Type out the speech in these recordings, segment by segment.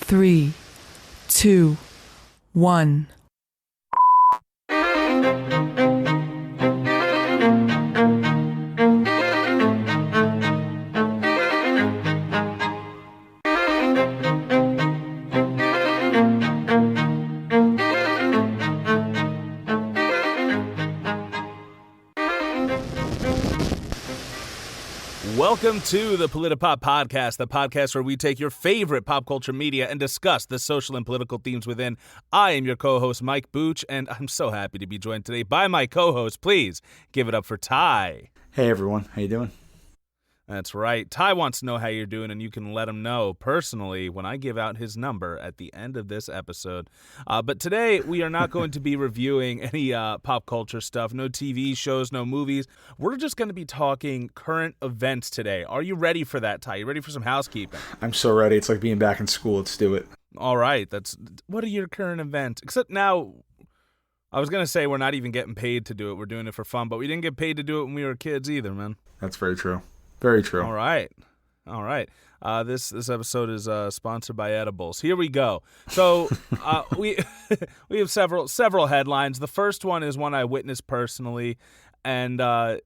3, 2, 1. Welcome to the Politipop Podcast, the podcast where we take your favorite pop culture media and discuss the social and political themes within. I am your co-host, Mike Booch, and I'm so happy to be joined today by my co-host. Please give it up for Ty. Hey, everyone. How you doing? That's right. Ty wants to know how you're doing, and you can let him know personally when I give out his number at the end of this episode. But today, we are not going to be reviewing any pop culture stuff, no TV shows, no movies. We're just going to be talking current events today. Are you ready for that, Ty? You ready for some housekeeping? I'm so ready. It's like being back in school. Let's do it. All right. What are your current events? Except now, I was going to say we're not even getting paid to do it. We're doing it for fun, but we didn't get paid to do it when we were kids either, man. That's very true. Very true. All right. This episode is sponsored by edibles. Here we go. So we have several headlines. The first one is one I witnessed personally, and the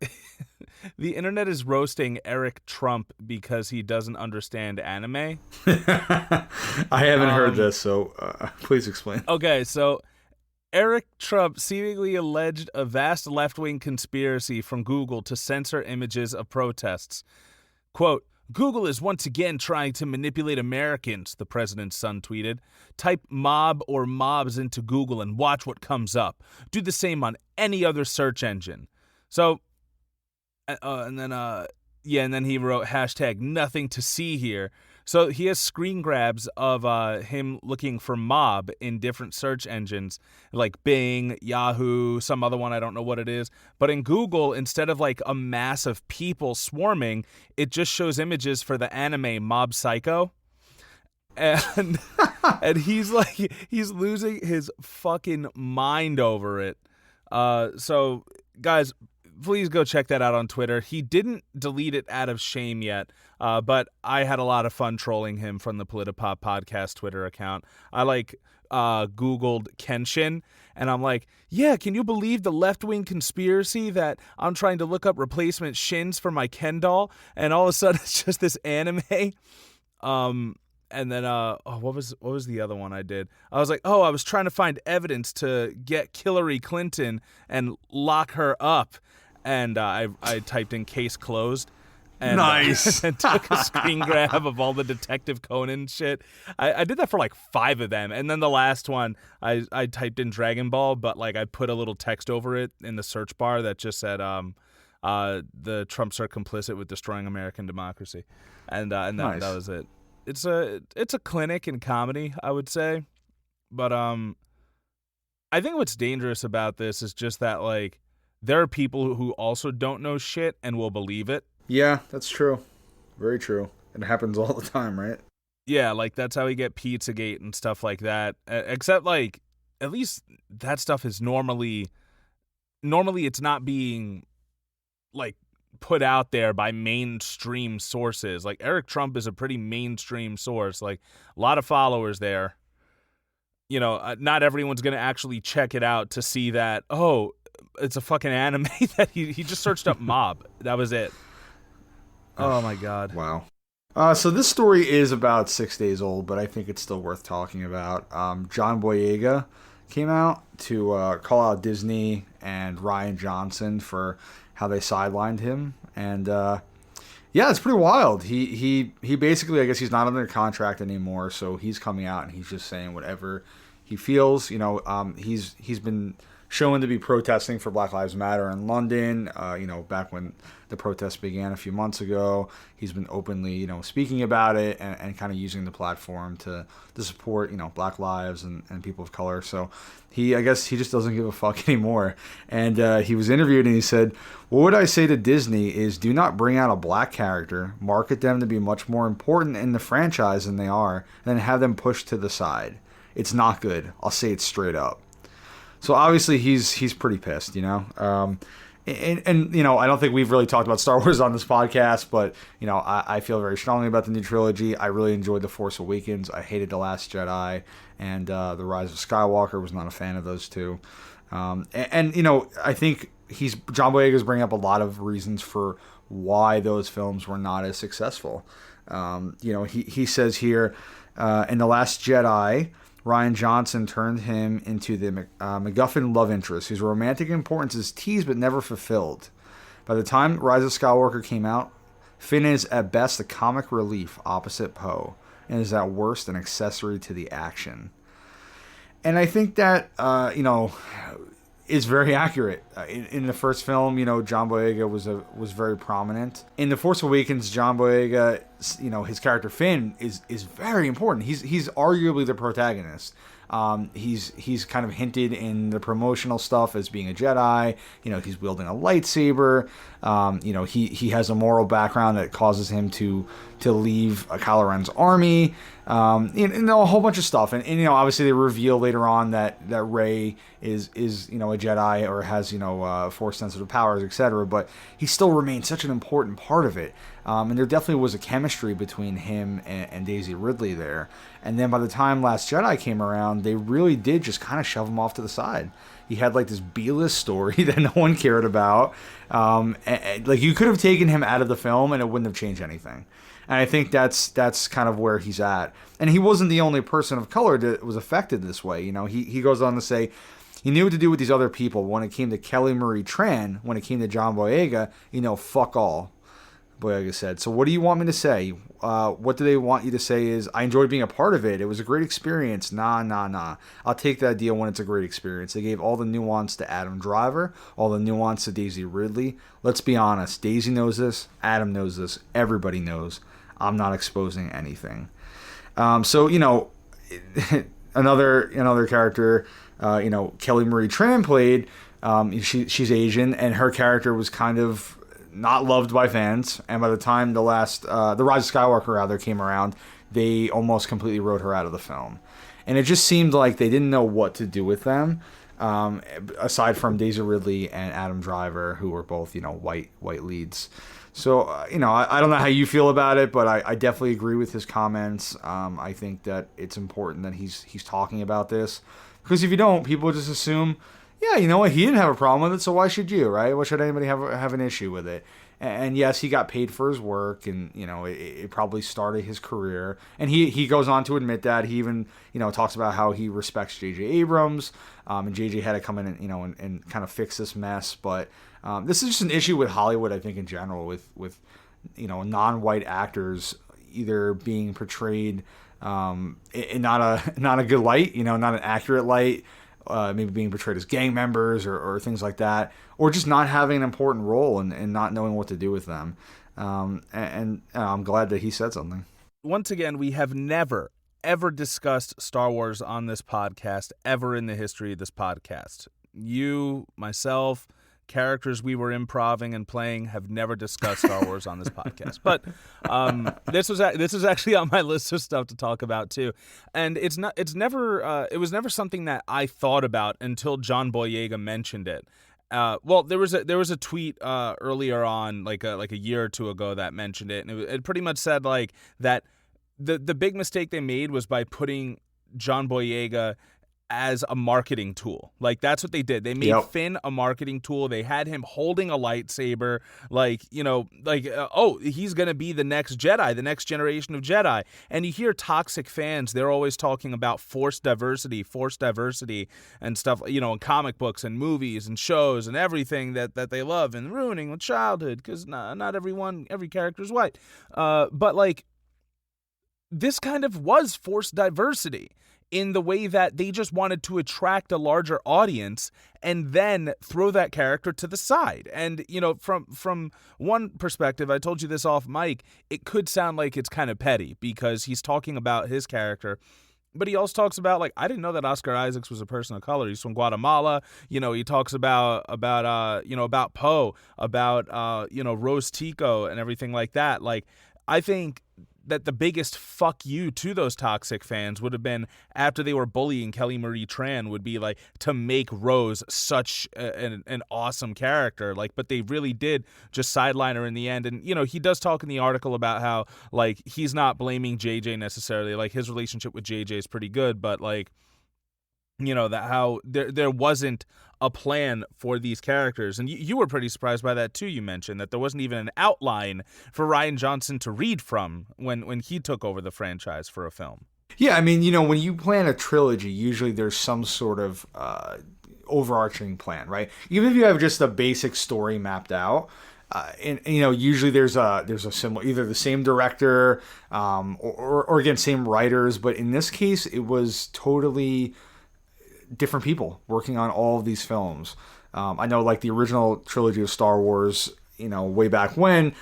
internet is roasting Eric Trump because he doesn't understand anime. I haven't heard this, so please explain. Okay, so Eric Trump seemingly alleged a vast left-wing conspiracy from Google to censor images of protests. Quote, "Google is once again trying to manipulate Americans," the president's son tweeted. "Type mob or mobs into Google and watch what comes up. Do the same on any other search engine." So, and then he wrote hashtag nothing to see here. So he has screen grabs of him looking for mob in different search engines like Bing, Yahoo, some other one, I don't know what it is. But in Google, instead of like a mass of people swarming, it just shows images for the anime Mob Psycho. And he's losing his fucking mind over it. So guys, please go check that out on Twitter. He didn't delete it out of shame yet, but I had a lot of fun trolling him from the Politipop Podcast Twitter account. I Googled Kenshin, and I'm like, yeah, can you believe the left-wing conspiracy that I'm trying to look up replacement shins for my Ken doll, and all of a sudden it's just this anime? And then, what was the other one I did? I was like, I was trying to find evidence to get Hillary Clinton and lock her up. And I typed in case closed. And, nice. And took a screen grab of all the Detective Conan shit. I did that for like 5 of them. And then the last one, I typed in Dragon Ball, but like I put a little text over it in the search bar that just said, the Trumps are complicit with destroying American democracy. And nice. That was it. It's a clinic in comedy, I would say. But I think what's dangerous about this is just that like there are people who also don't know shit and will believe it. Yeah, that's true. Very true. It happens all the time, right? Yeah, like that's how we get Pizzagate and stuff like that. Except like at least that stuff is normally it's not being like put out there by mainstream sources. Like Eric Trump is a pretty mainstream source, like a lot of followers there. You know, not everyone's going to actually check it out to see that, it's a fucking anime that he just searched up mob. That was it. Oh my God. Wow. So this story is about 6 days old, but I think it's still worth talking about. Jon Boyega came out to call out Disney and Rian Johnson for how they sidelined him. And yeah, it's pretty wild. He basically, I guess he's not under contract anymore, so he's coming out and he's just saying whatever he feels. You know, he's been shown to be protesting for Black Lives Matter in London, back when the protests began a few months ago. He's been openly, speaking about it and kind of using the platform to support, Black lives and people of color. So I guess he just doesn't give a fuck anymore. And he was interviewed and he said, "What would I say to Disney is do not bring out a black character, market them to be much more important in the franchise than they are, and then have them pushed to the side. It's not good. I'll say it straight up." So obviously he's pretty pissed, And I don't think we've really talked about Star Wars on this podcast, but I feel very strongly about the new trilogy. I really enjoyed The Force Awakens. I hated The Last Jedi, and The Rise of Skywalker. Was not a fan of those two. I think Jon Boyega is bringing up a lot of reasons for why those films were not as successful. He says here, in The Last Jedi, Rian Johnson turned him into the MacGuffin love interest, whose romantic importance is teased but never fulfilled. By the time Rise of Skywalker came out, Finn is at best a comic relief opposite Poe, and is at worst an accessory to the action. And I think that, is very accurate. In the first film, Jon Boyega was very prominent. In The Force Awakens, Jon Boyega, his character Finn is very important. He's arguably the protagonist. He's kind of hinted in the promotional stuff as being a Jedi. He's wielding a lightsaber. He has a moral background that causes him to leave Kylo Ren's army. And a whole bunch of stuff. And obviously they reveal later on that Rey is a Jedi or has force sensitive powers, etc. But he still remains such an important part of it. And there definitely was a chemistry between him and Daisy Ridley there. And then by the time Last Jedi came around, they really did just kind of shove him off to the side. He had like this B-list story that no one cared about. Like you could have taken him out of the film and it wouldn't have changed anything. And I think that's kind of where he's at. And he wasn't the only person of color that was affected this way. He goes on to say he knew what to do with these other people. When it came to Kelly Marie Tran, when it came to Jon Boyega, fuck all, Boyega said. So what do you want me to say? What do they want you to say is, I enjoyed being a part of it. It was a great experience. Nah. I'll take that deal when it's a great experience. They gave all the nuance to Adam Driver, all the nuance to Daisy Ridley. Let's be honest. Daisy knows this. Adam knows this. Everybody knows. I'm not exposing anything. So, another character, Kelly Marie Tran played, she's Asian, and her character was kind of not loved by fans. And by the time the Rise of Skywalker came around, they almost completely wrote her out of the film. And it just seemed like they didn't know what to do with them, aside from Daisy Ridley and Adam Driver, who were both, white leads. So, I don't know how you feel about it, but I definitely agree with his comments. I think that it's important that he's talking about this. Because if you don't, people just assume, yeah, you know what, he didn't have a problem with it, so why should you, right? Why should anybody have an issue with it? And yes, he got paid for his work, and, it probably started his career. And he goes on to admit that. He even, talks about how he respects J.J. Abrams, and J.J. had to come in and, and kind of fix this mess. But this is just an issue with Hollywood, I think, in general, with non-white actors either being portrayed in not a good light, not an accurate light, maybe being portrayed as gang members or things like that, or just not having an important role and not knowing what to do with them. And I'm glad that he said something. Once again, we have never, ever discussed Star Wars on this podcast, ever in the history of this podcast. You, myself, characters we were improving and playing have never discussed Star Wars on this podcast. But this was actually on my list of stuff to talk about too. And it was never something that I thought about until Jon Boyega mentioned it. Well, there was a tweet earlier on, like a year or two ago, that mentioned it, and it pretty much said like that the big mistake they made was by putting Jon Boyega as a marketing tool. Like, that's what they did. They made Finn a marketing tool. They had him holding a lightsaber, he's going to be the next Jedi, the next generation of Jedi. And you hear toxic fans, they're always talking about force diversity and stuff, in comic books and movies and shows and everything that they love, and ruining with childhood because not every character is white. But like, this kind of was forced diversity in the way that they just wanted to attract a larger audience and then throw that character to the side. And, from one perspective, I told you this off mic, it could sound like it's kind of petty because he's talking about his character. But he also talks about, like, I didn't know that Oscar Isaacs was a person of color. He's from Guatemala. He talks about Poe, about Rose Tico and everything like that. Like, I think that the biggest fuck you to those toxic fans would have been after they were bullying Kelly Marie Tran would be like to make Rose such an awesome character. Like, but they really did just sideline her in the end. And, you know, he does talk in the article about how, like, he's not blaming JJ necessarily. Like, his relationship with JJ is pretty good, but, like, you know, that how there wasn't a plan for these characters. And you were pretty surprised by that too. You mentioned that there wasn't even an outline for Rian Johnson to read from when he took over the franchise for a film. Yeah, I mean, you know, when you plan a trilogy, usually there's some sort of overarching plan, right? Even if you have just a basic story mapped out, and you know, usually there's a similar, either the same director, or again, same writers. But in this case, it was totally different people working on all of these films. I know, like, the original trilogy of Star Wars, you know, way back when,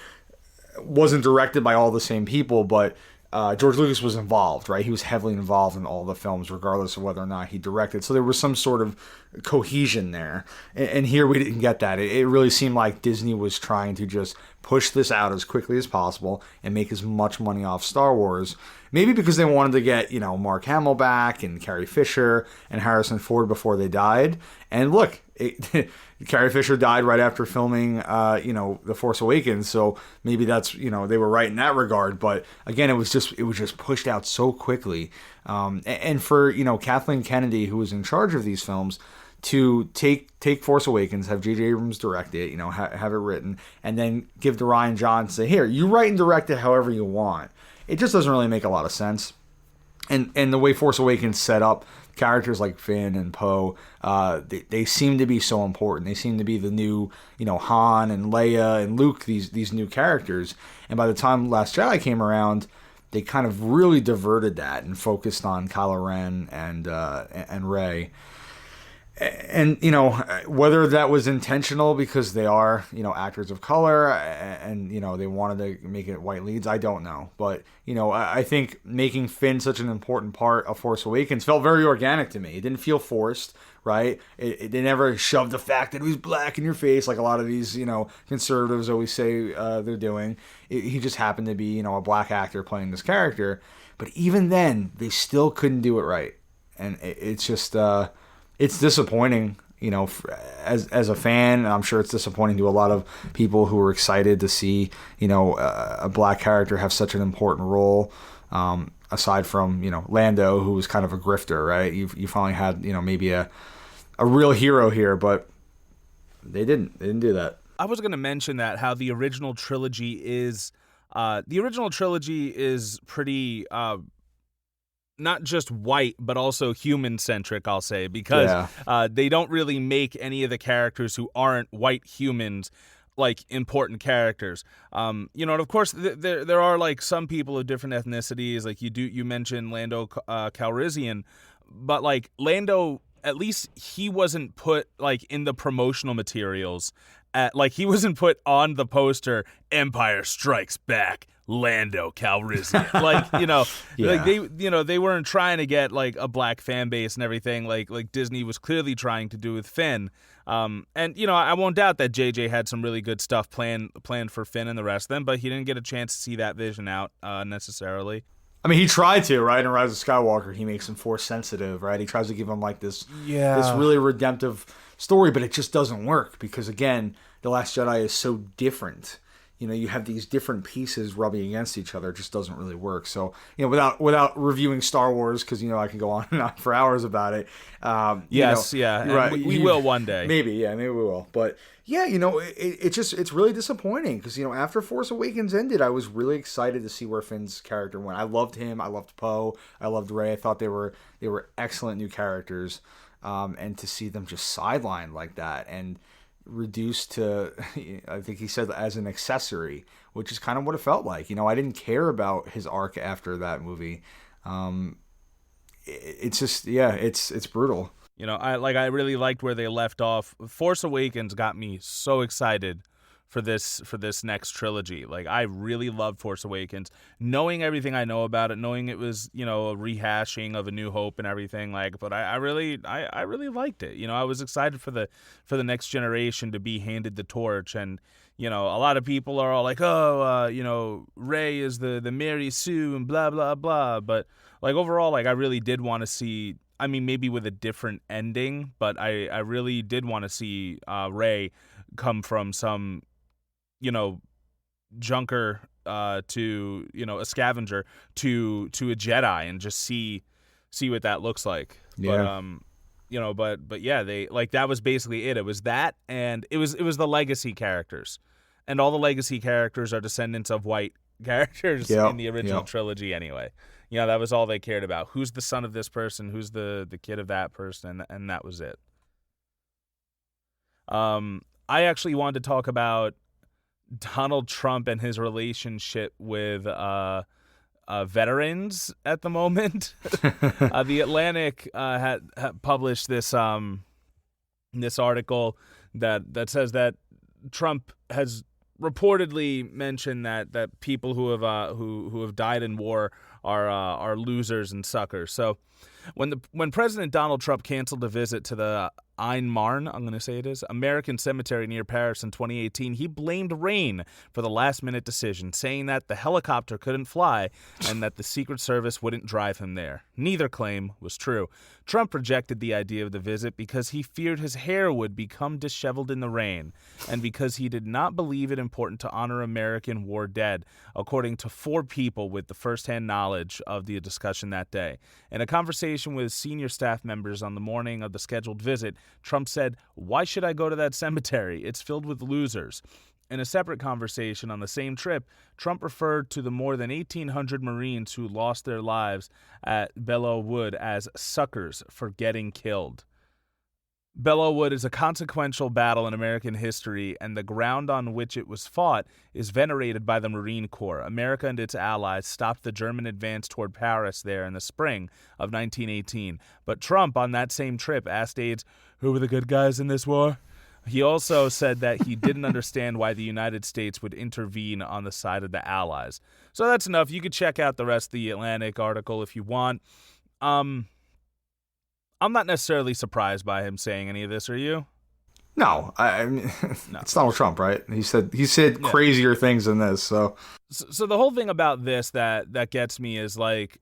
wasn't directed by all the same people, but George Lucas was involved, right? He was heavily involved in all the films, regardless of whether or not he directed. So there was some sort of cohesion there. And here we didn't get that. It really seemed like Disney was trying to just push this out as quickly as possible and make as much money off Star Wars. Maybe because they wanted to get, you know, Mark Hamill back and Carrie Fisher and Harrison Ford before they died. And look, Carrie Fisher died right after filming, you know, The Force Awakens. So maybe that's, you know, they were right in that regard. But again, it was just pushed out so quickly. And for, you know, Kathleen Kennedy, who was in charge of these films, to take Force Awakens, have J.J. Abrams direct it, you know, have it written, and then give to Rian Johnson, say, here, you write and direct it however you want. It just doesn't really make a lot of sense. And the way Force Awakens set up characters like Finn and Poe, they seem to be so important. They seem to be the new, you know, Han and Leia and Luke, these new characters. And by the time Last Jedi came around, they kind of really diverted that and focused on Kylo Ren and Rey. And, you know, whether that was intentional because they are, you know, actors of color and, you know, they wanted to make it white leads, I don't know. But, you know, I think making Finn such an important part of Force Awakens felt very organic to me. It didn't feel forced, right? They never shoved the fact that he was black in your face like a lot of these, you know, conservatives always say they're doing. He just happened to be, you know, a black actor playing this character. But even then, they still couldn't do it right. And it's just... it's disappointing, you know, as a fan. I'm sure it's disappointing to a lot of people who were excited to see, you know, a black character have such an important role. Aside from, you know, Lando, who was kind of a grifter, right? You finally had, you know, maybe a real hero here, but they didn't do that. I was going to mention that how the original trilogy is pretty. Not just white, but also human-centric, I'll say, because they don't really make any of the characters who aren't white humans like important characters. You know, and of course, there are like some people of different ethnicities. Like you mentioned Lando Calrissian, but like Lando, at least he wasn't put like in the promotional materials. Like he wasn't put on the poster. Empire Strikes Back. Lando Calrissian, like, you know, like they weren't trying to get like a black fan base and everything like Disney was clearly trying to do with Finn. And you know, I won't doubt that JJ had some really good stuff planned for Finn and the rest of them, but he didn't get a chance to see that vision out necessarily. I mean, he tried to, right? In Rise of Skywalker, he makes him Force sensitive, right? He tries to give him like this really redemptive story, but it just doesn't work because, again, The Last Jedi is so different. You know, you have these different pieces rubbing against each other. It just doesn't really work. So, you know, without reviewing Star Wars, because, you know, I can go on and on for hours about it. Yes, you know, yeah. Right, we will one day. Maybe we will. But, yeah, you know, it's really disappointing because, you know, after Force Awakens ended, I was really excited to see where Finn's character went. I loved him. I loved Poe. I loved Rey. I thought they were excellent new characters. And to see them just sidelined like that and reduced to, I think he said, as an accessory, which is kind of what it felt like. You know, I didn't care about his arc after that movie. It's just, it's brutal. You know, I really liked where they left off. Force Awakens got me so excited for this next trilogy. Like, I really loved Force Awakens, knowing everything I know about it, knowing it was, you know, a rehashing of A New Hope and everything. Like, but I really liked it. You know, I was excited for the next generation to be handed the torch, and you know, a lot of people are all like, oh, you know, Ray is the Mary Sue and blah, blah, blah. But, like, overall, like, I really did want to see, I mean, maybe with a different ending, but I really did want to see Ray come from some, you know, junker to, you know, a scavenger to a Jedi and just see what that looks like. Yeah. But, you know, but yeah, they, like, that was basically it. It was that, and it was the legacy characters. And all the legacy characters are descendants of white characters in the original trilogy anyway. You know, that was all they cared about. Who's the son of this person? Who's the kid of that person? And that was it. I actually wanted to talk about Donald Trump and his relationship with veterans at the moment. The Atlantic had published this article that says that Trump has reportedly mentioned that people who have died in war are losers and suckers. So when President Donald Trump canceled a visit to the Ain Marne, I'm going to say it is, American cemetery near Paris in 2018, he blamed rain for the last-minute decision, saying that the helicopter couldn't fly and that the Secret Service wouldn't drive him there. Neither claim was true. Trump rejected the idea of the visit because he feared his hair would become disheveled in the rain, and because he did not believe it important to honor American war dead, according to 4 people with the first-hand knowledge of the discussion that day. In a conversation with senior staff members on the morning of the scheduled visit, Trump said, "Why should I go to that cemetery? It's filled with losers." In a separate conversation on the same trip, Trump referred to the more than 1,800 Marines who lost their lives at Belleau Wood as suckers for getting killed. Belleau Wood is a consequential battle in American history, and the ground on which it was fought is venerated by the Marine Corps. America and its allies stopped the German advance toward Paris there in the spring of 1918. But Trump, on that same trip, asked aides, "Who were the good guys in this war?" He also said that he didn't understand why the United States would intervene on the side of the Allies. So that's enough. You could check out the rest of the Atlantic article if you want. I'm not necessarily surprised by him saying any of this, are you? No, I mean, No. It's Donald Trump, right? He said crazier things than this. So the whole thing about this that gets me is, like,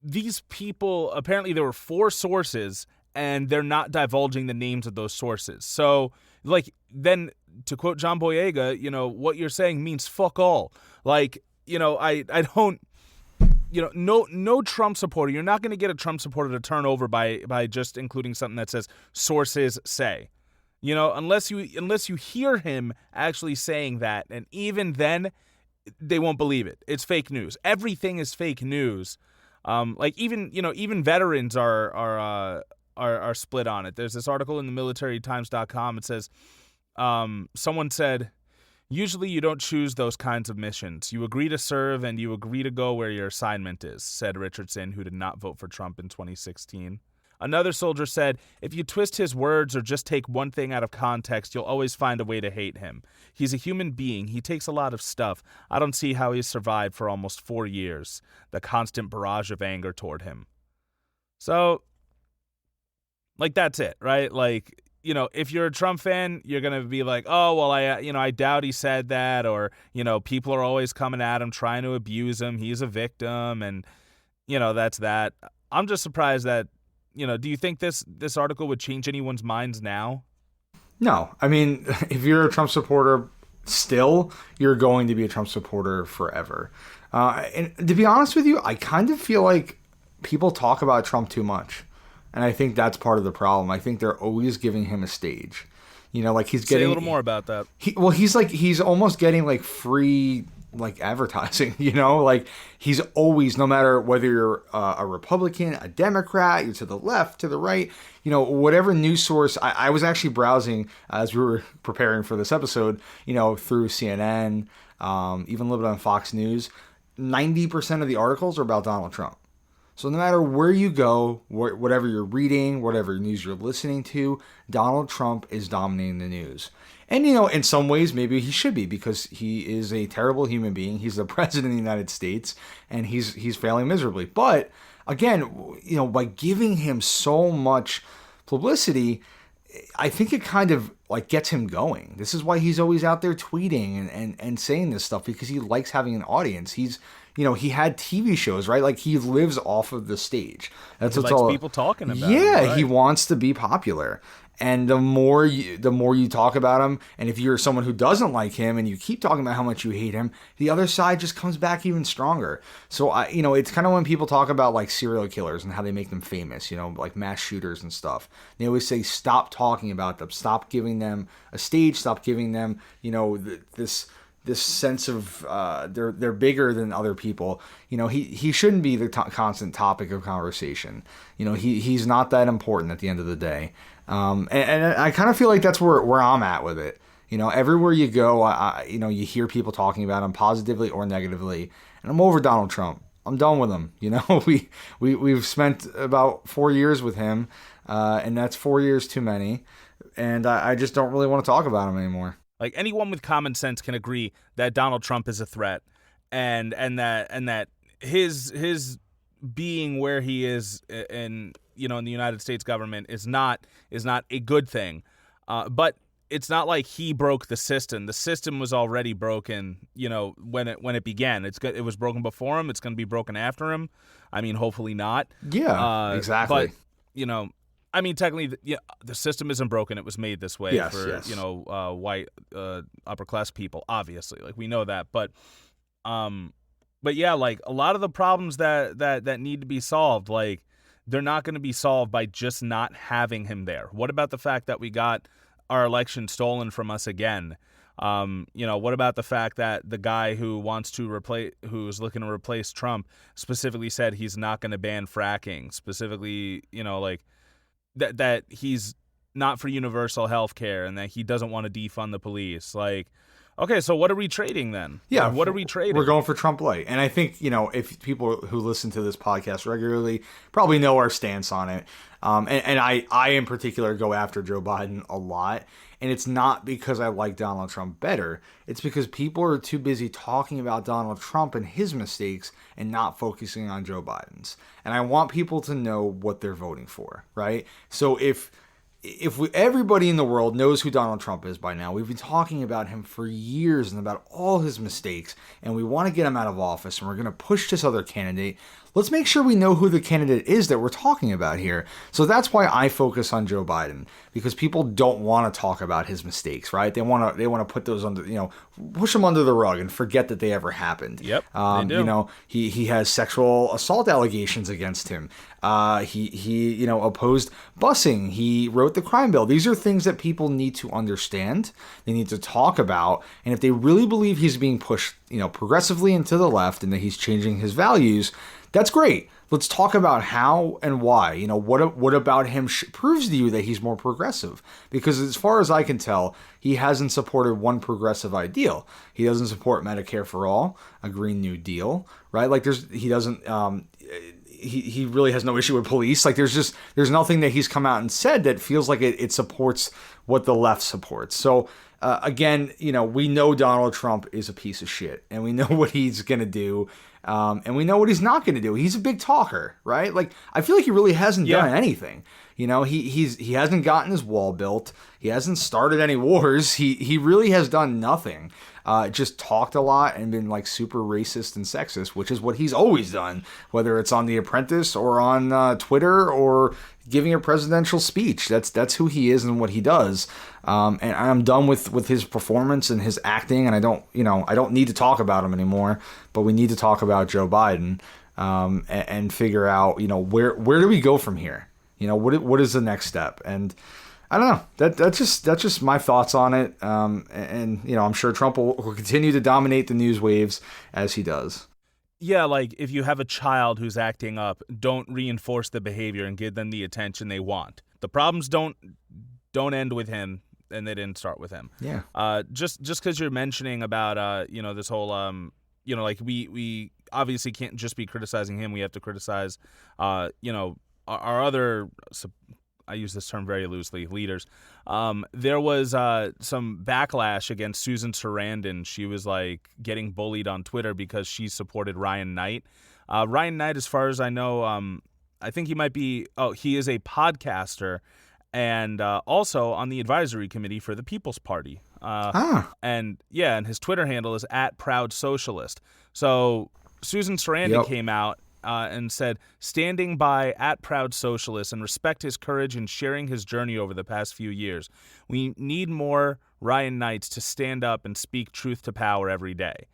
these people, apparently there were 4 sources, and they're not divulging the names of those sources. So, like, then to quote Jon Boyega, you know, what you're saying means fuck all. Like, you know, I don't. You know, no Trump supporter. You're not going to get a Trump supporter to turn over by just including something that says sources say. You know, unless you hear him actually saying that, and even then, they won't believe it. It's fake news. Everything is fake news. Like even veterans are split on it. There's this article in the militarytimes.com. It says someone said, "Usually you don't choose those kinds of missions. You agree to serve and you agree to go where your assignment is," said Richardson, who did not vote for Trump in 2016. Another soldier said, "If you twist his words or just take one thing out of context, you'll always find a way to hate him. He's a human being. He takes a lot of stuff. I don't see how he's survived for almost 4 years." The constant barrage of anger toward him. So, like, that's it, right? Like, you know, if you're a Trump fan, you're going to be like, "Oh, well, I doubt he said that," or, you know, people are always coming at him, trying to abuse him. He's a victim, and, you know, that's that. I'm just surprised that, you know, do you think this article would change anyone's minds now? no, I mean, if you're a Trump supporter still, you're going to be a Trump supporter forever. And to be honest with you, I kind of feel like people talk about Trump too much. And I think that's part of the problem. I think they're always giving him a stage. You know, like he's getting... Say a little more about that. He's almost getting like free like advertising, you know? Like he's always, no matter whether you're a Republican, a Democrat, you're to the left, to the right, you know, whatever news source. I was actually browsing as we were preparing for this episode, you know, through CNN, even a little bit on Fox News. 90% of the articles are about Donald Trump. So no matter where you go, whatever you're reading, whatever news you're listening to, Donald Trump is dominating the news. And, you know, in some ways, maybe he should be, because he is a terrible human being. He's the president of the United States, and he's failing miserably. But, again, you know, by giving him so much publicity, I think it kind of like gets him going. This is why he's always out there tweeting and saying this stuff, because he likes having an audience. He's, he had TV shows, right? Like he lives off of the stage. That's what's all people talking about. Yeah, him, right? He wants to be popular. And the more you talk about him, and if you're someone who doesn't like him and you keep talking about how much you hate him, the other side just comes back even stronger. So it's kind of when people talk about like serial killers and how they make them famous, like mass shooters and stuff. They always say, stop talking about them, stop giving them a stage, stop giving them, this sense of they're bigger than other people. He shouldn't be the constant topic of conversation. He's not that important at the end of the day. And I kind of feel like that's where I'm at with it. Everywhere you go, you hear people talking about him positively or negatively, and I'm over Donald Trump. I'm done with him. We've spent about 4 years with him, and that's 4 years too many. And I just don't really want to talk about him anymore. Like anyone with common sense can agree that Donald Trump is a threat, and that his being where he is in the United States government is not a good thing. But it's not like he broke the system. The system was already broken, when it began. It was broken before him. It's going to be broken after him. I mean, hopefully not. Yeah, exactly. But technically, the system isn't broken. It was made this way for white upper class people. Obviously, like we know that. But yeah, like a lot of the problems that need to be solved, like they're not going to be solved by just not having him there. What about the fact that we got our election stolen from us again? What about the fact that the guy who's looking to replace Trump specifically said he's not going to ban fracking, specifically, that he's not for universal health care and that he doesn't want to defund the police. Like, okay, so what are we trading then? Yeah, what are we trading? We're going for Trump light. And I think, if people who listen to this podcast regularly probably know our stance on it. And I in particular go after Joe Biden a lot. And it's not because I like Donald Trump better. It's because people are too busy talking about Donald Trump and his mistakes and not focusing on Joe Biden's. And I want people to know what they're voting for, right? So if everybody in the world knows who Donald Trump is by now, we've been talking about him for years and about all his mistakes, and we want to get him out of office, and we're going to push this other candidate. Let's make sure we know who the candidate is that we're talking about here. So that's why I focus on Joe Biden, because people don't want to talk about his mistakes, right? They want to put those under, push them under the rug and forget that they ever happened. Yep, they do. He has sexual assault allegations against him. He opposed busing. He wrote the crime bill. These are things that people need to understand. They need to talk about. And if they really believe he's being pushed, progressively into the left and that he's changing his values, that's great. Let's talk about how and why. What about him proves to you that he's more progressive? Because as far as I can tell, he hasn't supported one progressive ideal. He doesn't support Medicare for all, a Green New Deal, right? Like he doesn't. He really has no issue with police. Like there's nothing that he's come out and said that feels like it supports what the left supports. So again, we know Donald Trump is a piece of shit, and we know what he's gonna do. And we know what he's not going to do. He's a big talker, right? Like, I feel like he really hasn't done anything. He hasn't gotten his wall built. He hasn't started any wars. He really has done nothing. Just talked a lot and been like super racist and sexist, which is what he's always done, whether it's on The Apprentice or on Twitter or giving a presidential speech. That's who he is and what he does. And I'm done with his performance and his acting, and I don't need to talk about him anymore, but we need to talk about Joe Biden, and figure out, where do we go from here? What is the next step? And I don't know. That's just my thoughts on it. And I'm sure Trump will continue to dominate the news waves as he does. Yeah, like if you have a child who's acting up, don't reinforce the behavior and give them the attention they want. The problems don't end with him, and they didn't start with him. Yeah. Just because you're mentioning about this whole like we obviously can't just be criticizing him. We have to criticize our other. I use this term very loosely, leaders. There was some backlash against Susan Sarandon. She was like getting bullied on Twitter because she supported Ryan Knight. Ryan Knight, as far as I know, I think he might be, he is a podcaster, and also on the advisory committee for the People's Party. And his Twitter handle is @ProudeSocialist. So Susan Sarandon came out and said, standing by @ProudeSocialist and respect his courage in sharing his journey over the past few years. We need more Ryan Knights to stand up and speak truth to power every day.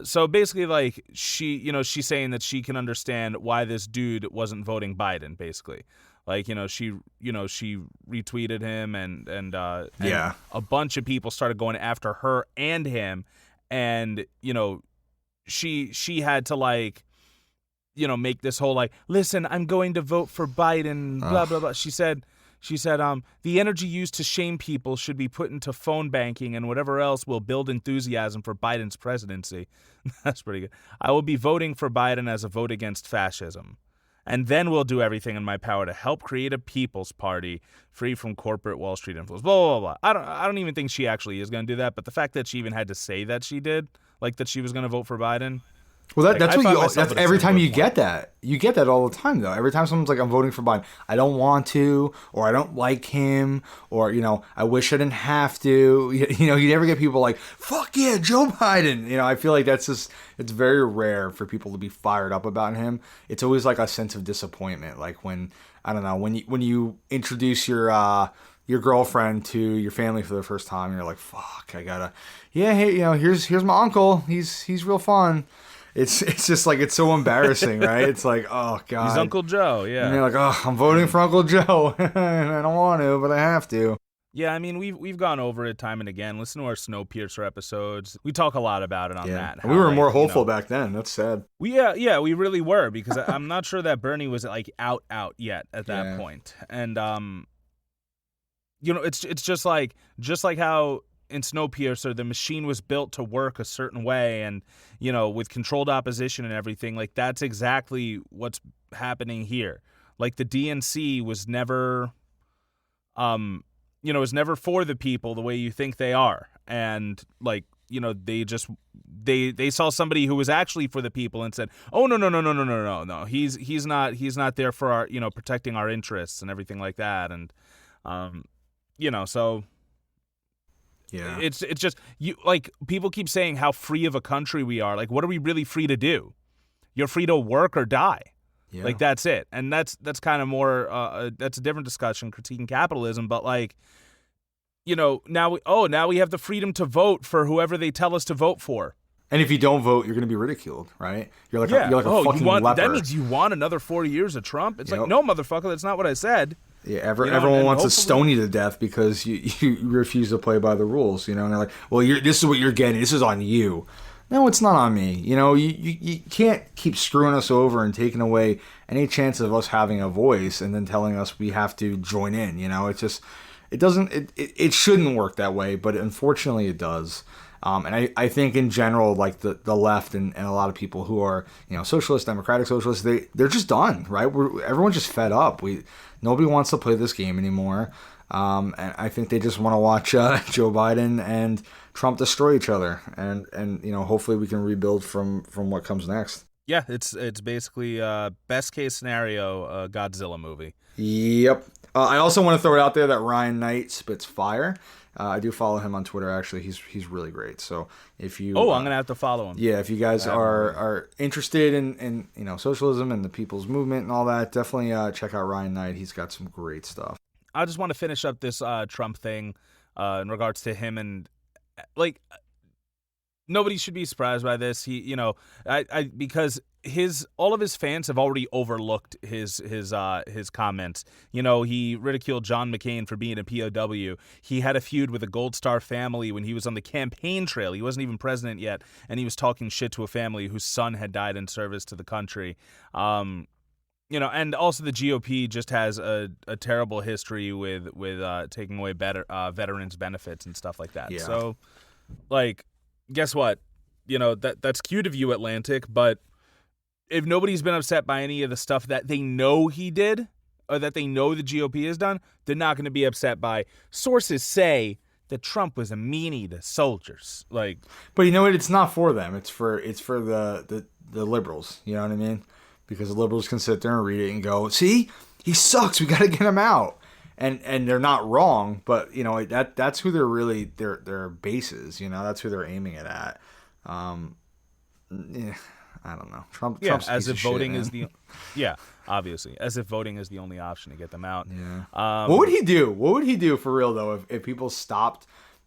So basically, like, she's saying that she can understand why this dude wasn't voting Biden, basically. Like, she retweeted him and a bunch of people started going after her and him. And, she had to, like, make this whole, like, listen, I'm going to vote for Biden, blah, blah, blah. She said, the energy used to shame people should be put into phone banking and whatever else will build enthusiasm for Biden's presidency. That's pretty good. I will be voting for Biden as a vote against fascism. And then we'll do everything in my power to help create a people's party free from corporate Wall Street influence. Blah, blah, blah. I don't even think she actually is going to do that. But the fact that she even had to say that she did, like that she was going to vote for Biden. Well, that's every time you get that. You get that all the time, though. Every time someone's like, I'm voting for Biden, I don't want to, or I don't like him, or, I wish I didn't have to. You never get people like, fuck yeah, Joe Biden. I feel like it's very rare for people to be fired up about him. It's always like a sense of disappointment. Like when you introduce your girlfriend to your family for the first time, and you're like, fuck, here's my uncle. He's real fun. It's just like, it's so embarrassing, right? It's like, oh, God. He's Uncle Joe, yeah. And you're like, oh, I'm voting for Uncle Joe. I don't want to, but I have to. Yeah, I mean, we've gone over it time and again. Listen to our Snowpiercer episodes. We talk a lot about it on that. We were more hopeful back then. That's sad. We really were, because I'm not sure that Bernie was, like, out yet at that point. And, it's just like how in Snowpiercer, the machine was built to work a certain way, and, with controlled opposition and everything, like, that's exactly what's happening here. Like, the DNC was never, was never for the people the way you think they are. And, like, they saw somebody who was actually for the people and said, oh, no. He's not there for our, protecting our interests and everything like that. And, so... Yeah, it's just people keep saying how free of a country we are. Like, what are we really free to do? You're free to work or die. Yeah. Like, that's it. And that's kind of more that's a different discussion, critiquing capitalism. But now we have the freedom to vote for whoever they tell us to vote for. And if you don't vote, you're going to be ridiculed, right? You're like a fucking leper. That means you want another 4 years of Trump? It's like, no, motherfucker, that's not what I said. Yeah, everyone wants to stone you to death because you refuse to play by the rules, and they're like, well, this is what you're getting. This is on you. No, it's not on me. You can't keep screwing us over and taking away any chance of us having a voice and then telling us we have to join in. It's just, it shouldn't work that way, but unfortunately it does. And I think in general, like the left and a lot of people who are, socialists, democratic socialists, they're just done, right? Everyone's just fed up. Nobody wants to play this game anymore. And I think they just want to watch Joe Biden and Trump destroy each other. And hopefully we can rebuild from what comes next. Yeah, it's basically best case scenario Godzilla movie. Yep. I also want to throw it out there that Ryan Knight spits fire. I do follow him on Twitter. Actually, he's really great. So if you I'm gonna have to follow him. Yeah, if you guys are interested in socialism and the people's movement and all that, definitely check out Ryan Knight. He's got some great stuff. I just want to finish up this Trump thing in regards to him, and like, nobody should be surprised by this. He, because all of his fans have already overlooked his comments. He ridiculed John McCain for being a POW. He had a feud with the Gold Star family when he was on the campaign trail. He wasn't even president yet, and he was talking shit to a family whose son had died in service to the country. And also the GOP just has a terrible history with taking away veterans' benefits and stuff like that. Yeah. So, like, guess what? That's cute of you, Atlantic, but if nobody's been upset by any of the stuff that they know he did or that they know the GOP has done, they're not going to be upset by sources say that Trump was a meanie to soldiers. Like, but you know what? It's not for them. It's for the liberals. You know what I mean? Because the liberals can sit there and read it and go, see, he sucks. We got to get him out. and they're not wrong, but that's who they're really their base is. That's who they're aiming it at. Yeah, I don't know. Trump's as a if piece of voting shit, is man. obviously, as if voting is the only option to get them out. Yeah. What would he do? What would he do for real though if people stopped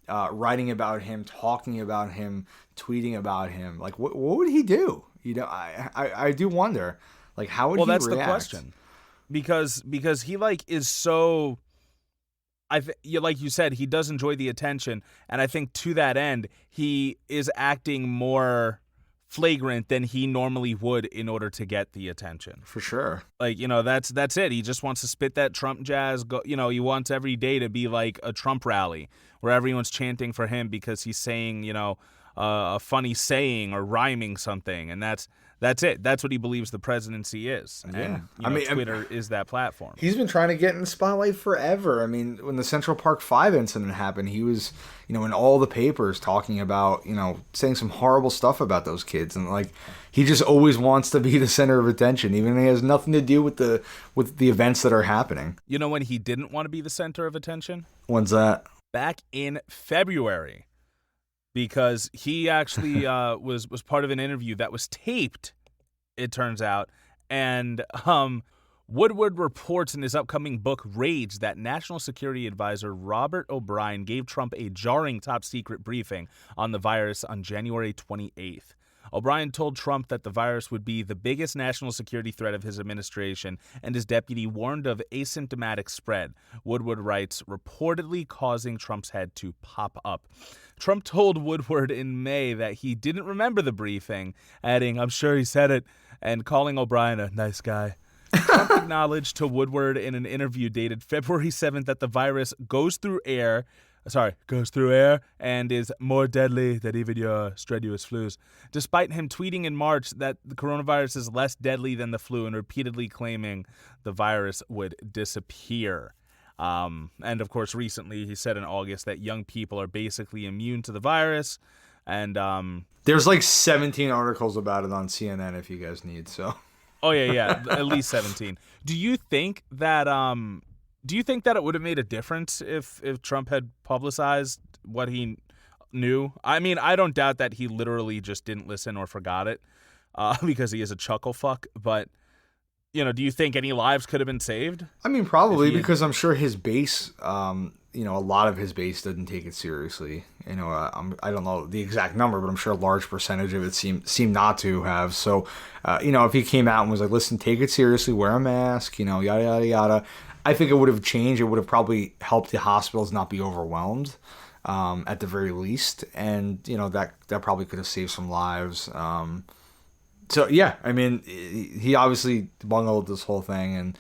writing about him, talking about him, tweeting about him? Like what would he do? I do wonder. Like how would he react? Well, that's the question. Because he is so. Like you said, he does enjoy the attention, and I think to that end, he is acting more flagrant than he normally would in order to get the attention. For sure. That's it. He just wants to spit that Trump jazz. He wants every day to be like a Trump rally where everyone's chanting for him because he's saying, a funny saying or rhyming something, and that's it. That's what he believes the presidency is. Yeah. And Twitter is that platform. He's been trying to get in the spotlight forever. I mean, when the Central Park 5 incident happened, he was, in all the papers talking about, saying some horrible stuff about those kids. And he just always wants to be the center of attention, even when he has nothing to do with the events that are happening. You know when he didn't want to be the center of attention? When's that? Back in February. Because he actually was part of an interview that was taped, it turns out. And Woodward reports in his upcoming book, Rage, that National Security Advisor Robert O'Brien gave Trump a jarring top-secret briefing on the virus on January 28th. O'Brien told Trump that the virus would be the biggest national security threat of his administration, and his deputy warned of asymptomatic spread. Woodward writes, reportedly causing Trump's head to pop up. Trump told Woodward in May that he didn't remember the briefing, adding, I'm sure he said it, and calling O'Brien a nice guy. Trump acknowledged to Woodward in an interview dated February 7th that the virus goes through air and is more deadly than even your strenuous flus, despite him tweeting in March that the coronavirus is less deadly than the flu and repeatedly claiming the virus would disappear. And of course, recently he said in August that young people are basically immune to the virus. And there's 17 articles about it on CNN if you guys need. So. Oh yeah, at least 17. Do you think that it would have made a difference if Trump had publicized what he knew? I mean, I don't doubt that he literally just didn't listen or forgot it because he is a chuckle fuck. But, do you think any lives could have been saved? I mean, probably because I'm sure his base, a lot of his base didn't take it seriously. I don't know the exact number, but I'm sure a large percentage of it seemed not to have. So, if he came out and was like, listen, take it seriously, wear a mask, yada, yada, yada. I think it would have changed. It would have probably helped the hospitals not be overwhelmed, at the very least, and that probably could have saved some lives. So yeah, I mean, he obviously bungled this whole thing, and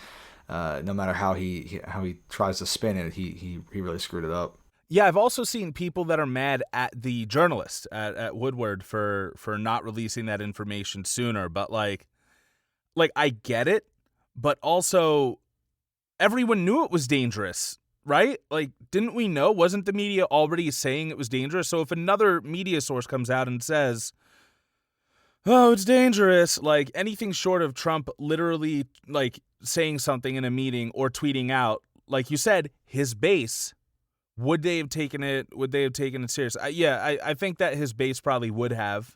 no matter how he tries to spin it, he really screwed it up. Yeah, I've also seen people that are mad at the journalist at Woodward for not releasing that information sooner. But like I get it, but also. Everyone knew it was dangerous, right? Didn't we know? Wasn't the media already saying it was dangerous? So if another media source comes out and says, oh, it's dangerous, anything short of Trump literally, saying something in a meeting or tweeting out, like you said, his base, would they have taken it serious? I think that his base probably would have.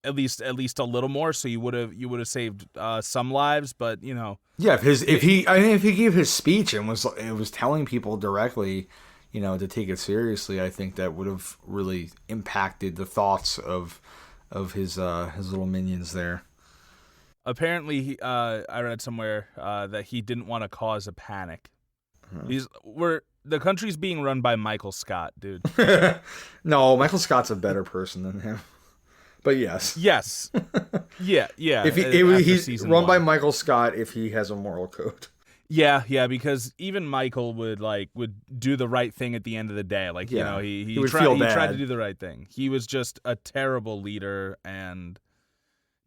At least a little more, so you would have saved some lives, but Yeah, if he gave his speech and was telling people directly, to take it seriously, I think that would have really impacted the thoughts of his little minions there. Apparently, I read somewhere that he didn't want to cause a panic. The country's being run by Michael Scott, dude. No, Michael Scott's a better person than him. But yes. Yes. Yeah. If he's run by Michael Scott if he has a moral code. Yeah, because even Michael would do the right thing at the end of the day. He would feel bad. He tried to do the right thing. He was just a terrible leader and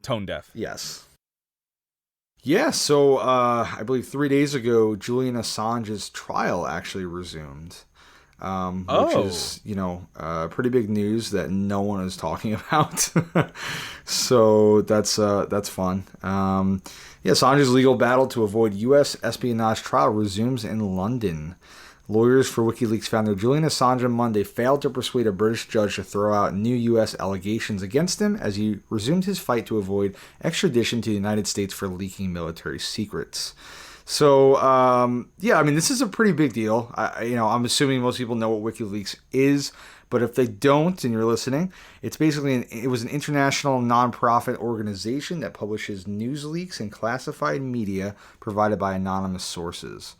tone deaf. Yes. Yeah, so I believe 3 days ago, Julian Assange's trial actually resumed. which is, pretty big news that no one is talking about. So that's fun. Assange's legal battle to avoid U.S. espionage trial resumes in London. Lawyers for WikiLeaks founder Julian Assange on Monday failed to persuade a British judge to throw out new U.S. allegations against him as he resumed his fight to avoid extradition to the United States for leaking military secrets. So, this is a pretty big deal. I'm assuming most people know what WikiLeaks is, but if they don't and you're listening, it's basically it was an international nonprofit organization that publishes news leaks and classified media provided by anonymous sources.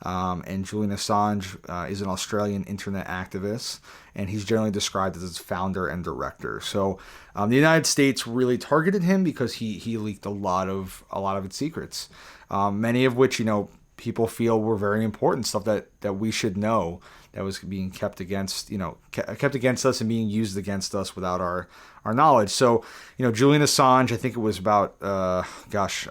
And Julian Assange is an Australian internet activist, and he's generally described as its founder and director. So the United States really targeted him because he leaked a lot of its secrets, many of which people feel were very important, stuff that we should know, that was being kept against us and being used against us without our knowledge. So Julian Assange, I think it was about I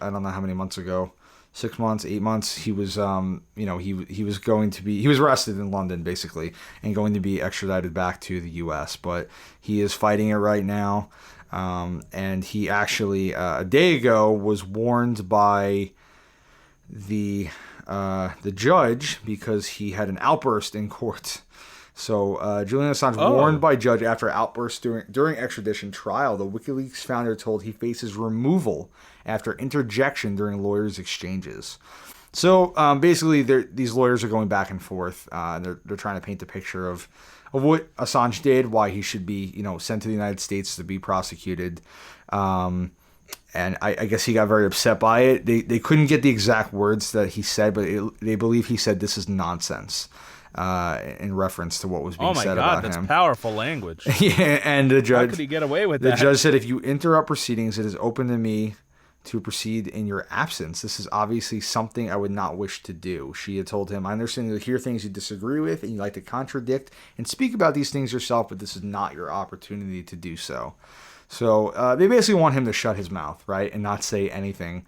don't know how many months ago. 6 months, 8 months, he was, he was arrested in London, basically, and going to be extradited back to the U.S., but he is fighting it right now, and he actually, a day ago, was warned by the judge because he had an outburst in court. So Julian Assange warned by judge after outburst during extradition trial. The WikiLeaks founder told he faces removal after interjection during lawyers' exchanges. So basically, these lawyers are going back and forth. They're trying to paint a picture of what Assange did, why he should be sent to the United States to be prosecuted. And I guess he got very upset by it. They couldn't get the exact words that he said, but they believe he said this is nonsense. In reference to what was being said about him. Oh my God, that's powerful language. Yeah, and the judge... How could he get away with that? The judge said, if you interrupt proceedings, it is open to me to proceed in your absence. This is obviously something I would not wish to do. She had told him, I understand you hear things you disagree with and you like to contradict and speak about these things yourself, but this is not your opportunity to do so. So they basically want him to shut his mouth, right, and not say anything.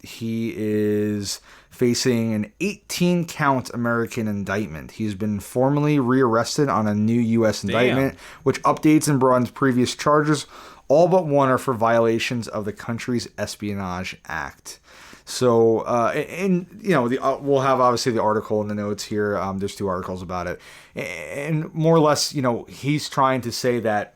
He is facing an 18-count American indictment. He's been formally rearrested on a new U.S. indictment, which updates and broadens previous charges. All but one are for violations of the country's Espionage Act. So, we'll have obviously the article in the notes here. There's 2 articles about it. And more or less, he's trying to say that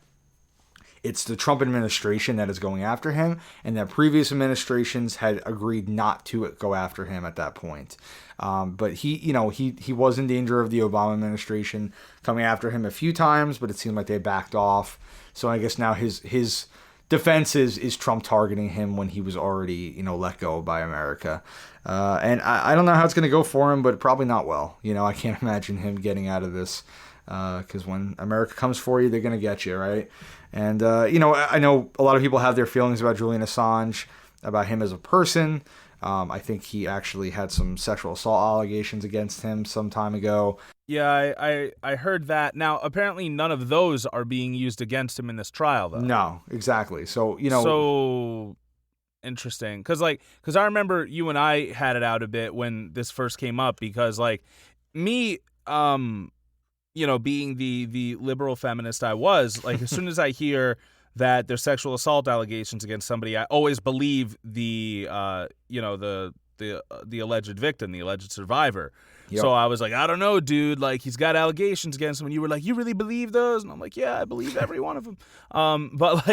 it's the Trump administration that is going after him, and that previous administrations had agreed not to go after him at that point. But he was in danger of the Obama administration coming after him a few times, but it seemed like they backed off. So I guess now his defense is Trump targeting him when he was already let go by America. And I don't know how it's going to go for him, but probably not well. I can't imagine him getting out of this. Because when America comes for you, they're going to get you, right? And, I know a lot of people have their feelings about Julian Assange, about him as a person. I think he actually had some sexual assault allegations against him some time ago. Yeah, I heard that. Now, apparently none of those are being used against him in this trial, though. No, exactly. So, So interesting. Because I remember you and I had it out a bit when this first came up, because, me... being the liberal feminist I was, as soon as I hear that there's sexual assault allegations against somebody, I always believe the alleged victim, the alleged survivor. Yep. So I was like, I don't know, dude, he's got allegations against him. And you were like, you really believe those? And I'm like, yeah, I believe every one of them. But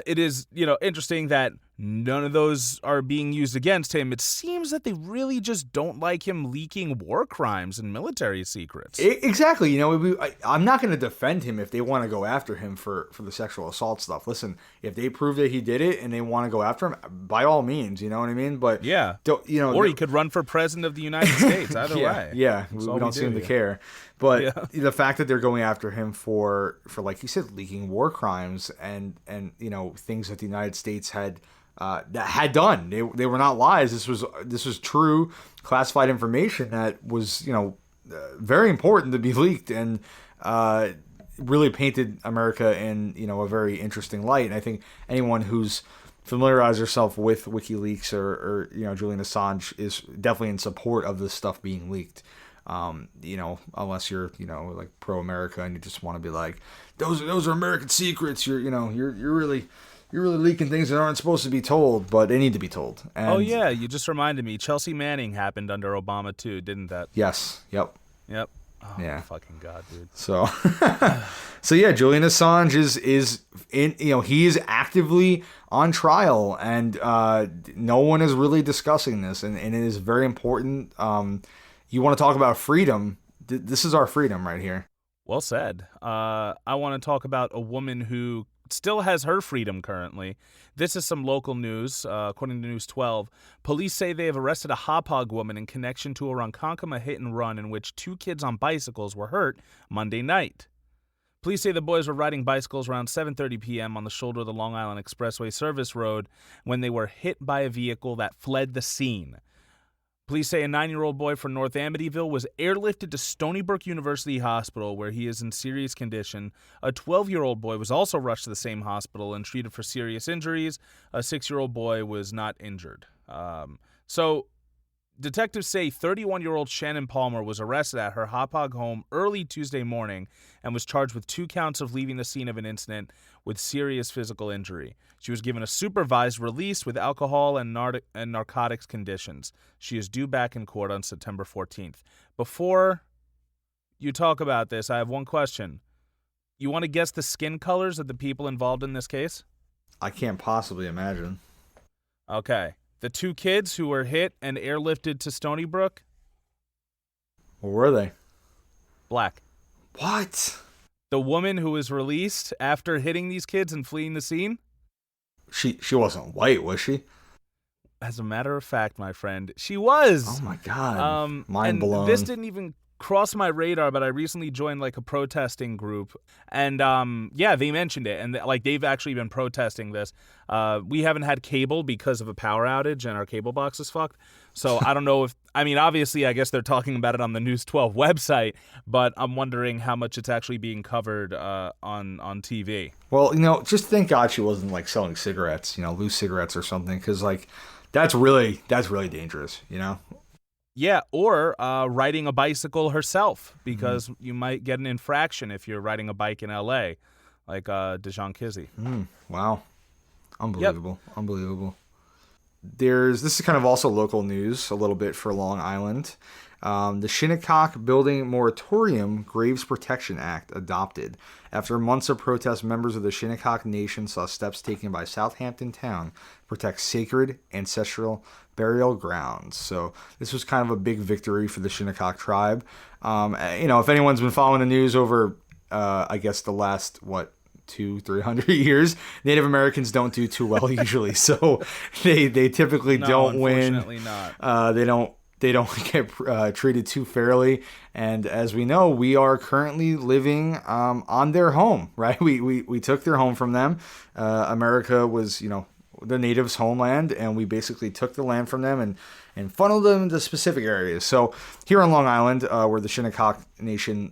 it is, interesting that none of those are being used against him. It seems that they really just don't like him leaking war crimes and military secrets. Exactly. I'm not going to defend him if they want to go after him for the sexual assault stuff. Listen, if they prove that he did it and they want to go after him, by all means, you know what I mean? But yeah, or he could run for president of the United States. Either way. Yeah, we don't seem to care. But the fact that they're going after him for like you said, leaking war crimes and things that the United States had done. They were not lies. This was true classified information that was very important to be leaked and really painted America in a very interesting light. And I think anyone who's familiarized herself with WikiLeaks or Julian Assange is definitely in support of this stuff being leaked. Unless you're, like pro-America and you just want to be like, those are American secrets. You're really leaking things that aren't supposed to be told, but they need to be told. And oh yeah, you just reminded me. Chelsea Manning happened under Obama too, didn't that? Yes. Yep. Oh, yeah. Fucking God, dude. So, Julian Assange is in. He is actively on trial, and no one is really discussing this, and it is very important. You want to talk about freedom? This is our freedom right here. Well said. I want to talk about a woman who still has her freedom currently. This is some local news. According to News 12, police say they have arrested a Hauppauge woman in connection to a Ronkonkoma hit and run in which 2 kids on bicycles were hurt Monday night. Police say the boys were riding bicycles around 7:30 p.m. on the shoulder of the Long Island Expressway service road when they were hit by a vehicle that fled the scene. Police say a 9-year-old boy from North Amityville was airlifted to Stony Brook University Hospital, where he is in serious condition. A 12-year-old boy was also rushed to the same hospital and treated for serious injuries. A 6-year-old boy was not injured. So detectives say 31-year-old Shannon Palmer was arrested at her Hauppauge home early Tuesday morning and was charged with 2 counts of leaving the scene of an incident with serious physical injury. She was given a supervised release with alcohol and narcotics conditions. She is due back in court on September 14th. Before you talk about this, I have one question. You want to guess the skin colors of the people involved in this case? I can't possibly imagine. Okay. The 2 kids who were hit and airlifted to Stony Brook? What were they? Black. What? The woman who was released after hitting these kids and fleeing the scene? She wasn't white, was she? As a matter of fact, my friend, she was. Oh my God. Mind blown. This didn't even cross my radar, but I recently joined like a protesting group, and they mentioned it, and they've actually been protesting this. We haven't had cable because of a power outage, and our cable box is fucked. So I don't know obviously, I guess they're talking about it on the News 12 website, but I'm wondering how much it's actually being covered on TV. Well, just thank God she wasn't like selling cigarettes, loose cigarettes or something, because like that's really dangerous, Yeah, or riding a bicycle herself, because you might get an infraction if you're riding a bike in L.A., like Dijon Kizzy. Wow. Unbelievable. Yep. Unbelievable. This is kind of also local news a little bit for Long Island. The Shinnecock Building Moratorium Graves Protection Act adopted. After months of protest, members of the Shinnecock Nation saw steps taken by Southampton Town to protect sacred ancestral burial grounds. So this was kind of a big victory for the Shinnecock tribe. If anyone's been following the news over, I guess the last, 200-300 years, Native Americans don't do too well usually. So they typically don't win. Unfortunately not. They don't get treated too fairly. And as we know, we are currently living on their home, right? We took their home from them. America was, the natives' homeland, and we basically took the land from them and funneled them into specific areas. So here on Long Island, where the Shinnecock Nation,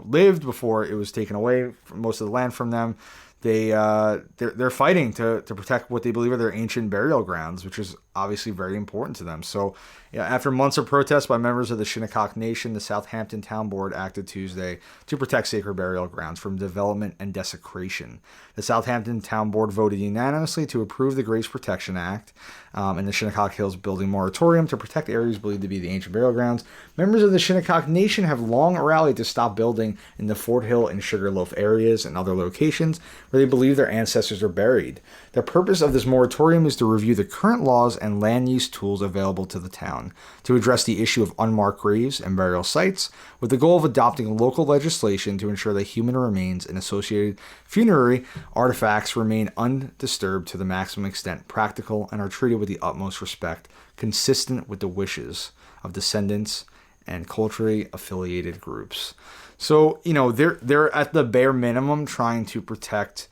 lived before it was taken away, most of the land from them, they're fighting to protect what they believe are their ancient burial grounds, which is obviously very important to them. So after months of protest by members of the Shinnecock Nation, the Southampton Town Board acted Tuesday to protect sacred burial grounds from development and desecration. The Southampton Town Board voted unanimously to approve the Graves Protection Act and the Shinnecock Hills Building Moratorium to protect areas believed to be the ancient burial grounds. Members of the Shinnecock Nation have long rallied to stop building in the Fort Hill and Sugarloaf areas and other locations where they believe their ancestors are buried. The purpose of this moratorium is to review the current laws and land use tools available to the town to address the issue of unmarked graves and burial sites, with the goal of adopting local legislation to ensure that human remains and associated funerary artifacts remain undisturbed to the maximum extent practical and are treated with the utmost respect, consistent with the wishes of descendants and culturally affiliated groups. So, they're at the bare minimum trying to protect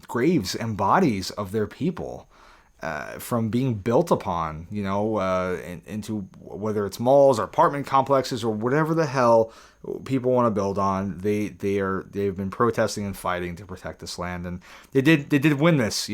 graves and bodies of their people from being built upon, into whether it's malls or apartment complexes or whatever the hell people want to build on. They've been protesting and fighting to protect this land, and they did win this.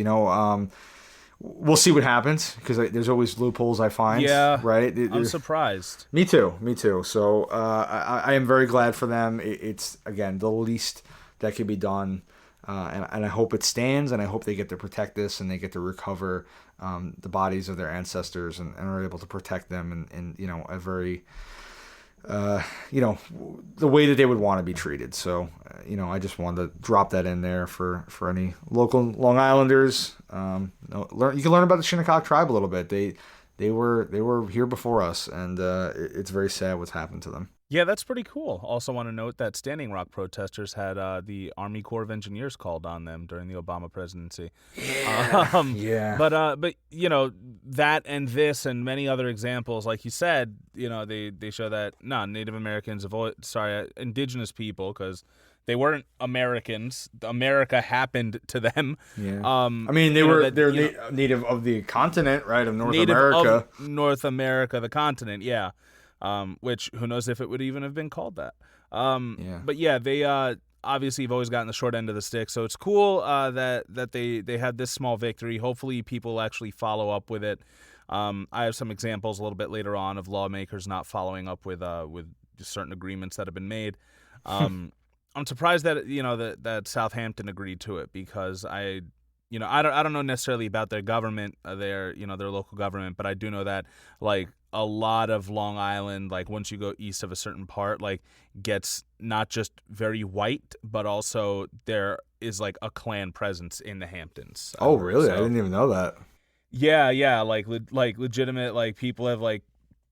we'll see what happens, because there's always loopholes I find. Yeah, right. I'm surprised. Me too. So I am very glad for them. It's again the least that could be done, and I hope it stands, and I hope they get to protect this, and they get to recover the bodies of their ancestors, and are able to protect them in a very the way that they would want to be treated. So, I just wanted to drop that in there for any local Long Islanders. You can learn about the Shinnecock tribe a little bit. They were here before us, and it's very sad what's happened to them. Yeah, that's pretty cool. Also want to note that Standing Rock protesters had the Army Corps of Engineers called on them during the Obama presidency. Yeah. But that and this and many other examples, like you said, they show that Native Americans indigenous people, because they weren't Americans. America happened to them. Yeah. They're native of the continent, right? Of North America. Of North America, the continent. Yeah. Which who knows if it would even have been called that. But yeah, they obviously have always gotten the short end of the stick. So it's cool that they had this small victory. Hopefully people actually follow up with it. I have some examples a little bit later on of lawmakers not following up with certain agreements that have been made. I'm surprised that that Southampton agreed to it, because I don't know necessarily about their government, their local government, but I do know that like a lot of Long Island, like once you go east of a certain part, like gets not just very white, but also there is like a Klan presence in the Hamptons. Oh, really? I didn't even know that. Yeah, like legitimate, like people have like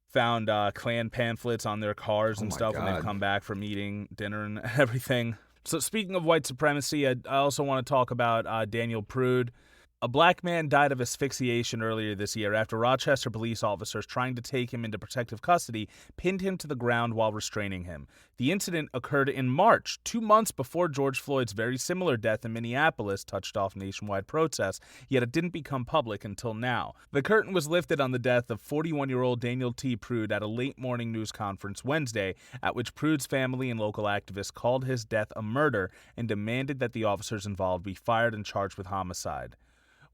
found Klan pamphlets on their cars and stuff when they've come back from eating dinner and everything. So speaking of white supremacy, I also want to talk about Daniel Prude. A black man died of asphyxiation earlier this year after Rochester police officers trying to take him into protective custody pinned him to the ground while restraining him. The incident occurred in March, 2 months before George Floyd's very similar death in Minneapolis touched off nationwide protests, yet it didn't become public until now. The curtain was lifted on the death of 41-year-old Daniel T. Prude at a late-morning news conference Wednesday, at which Prude's family and local activists called his death a murder and demanded that the officers involved be fired and charged with homicide.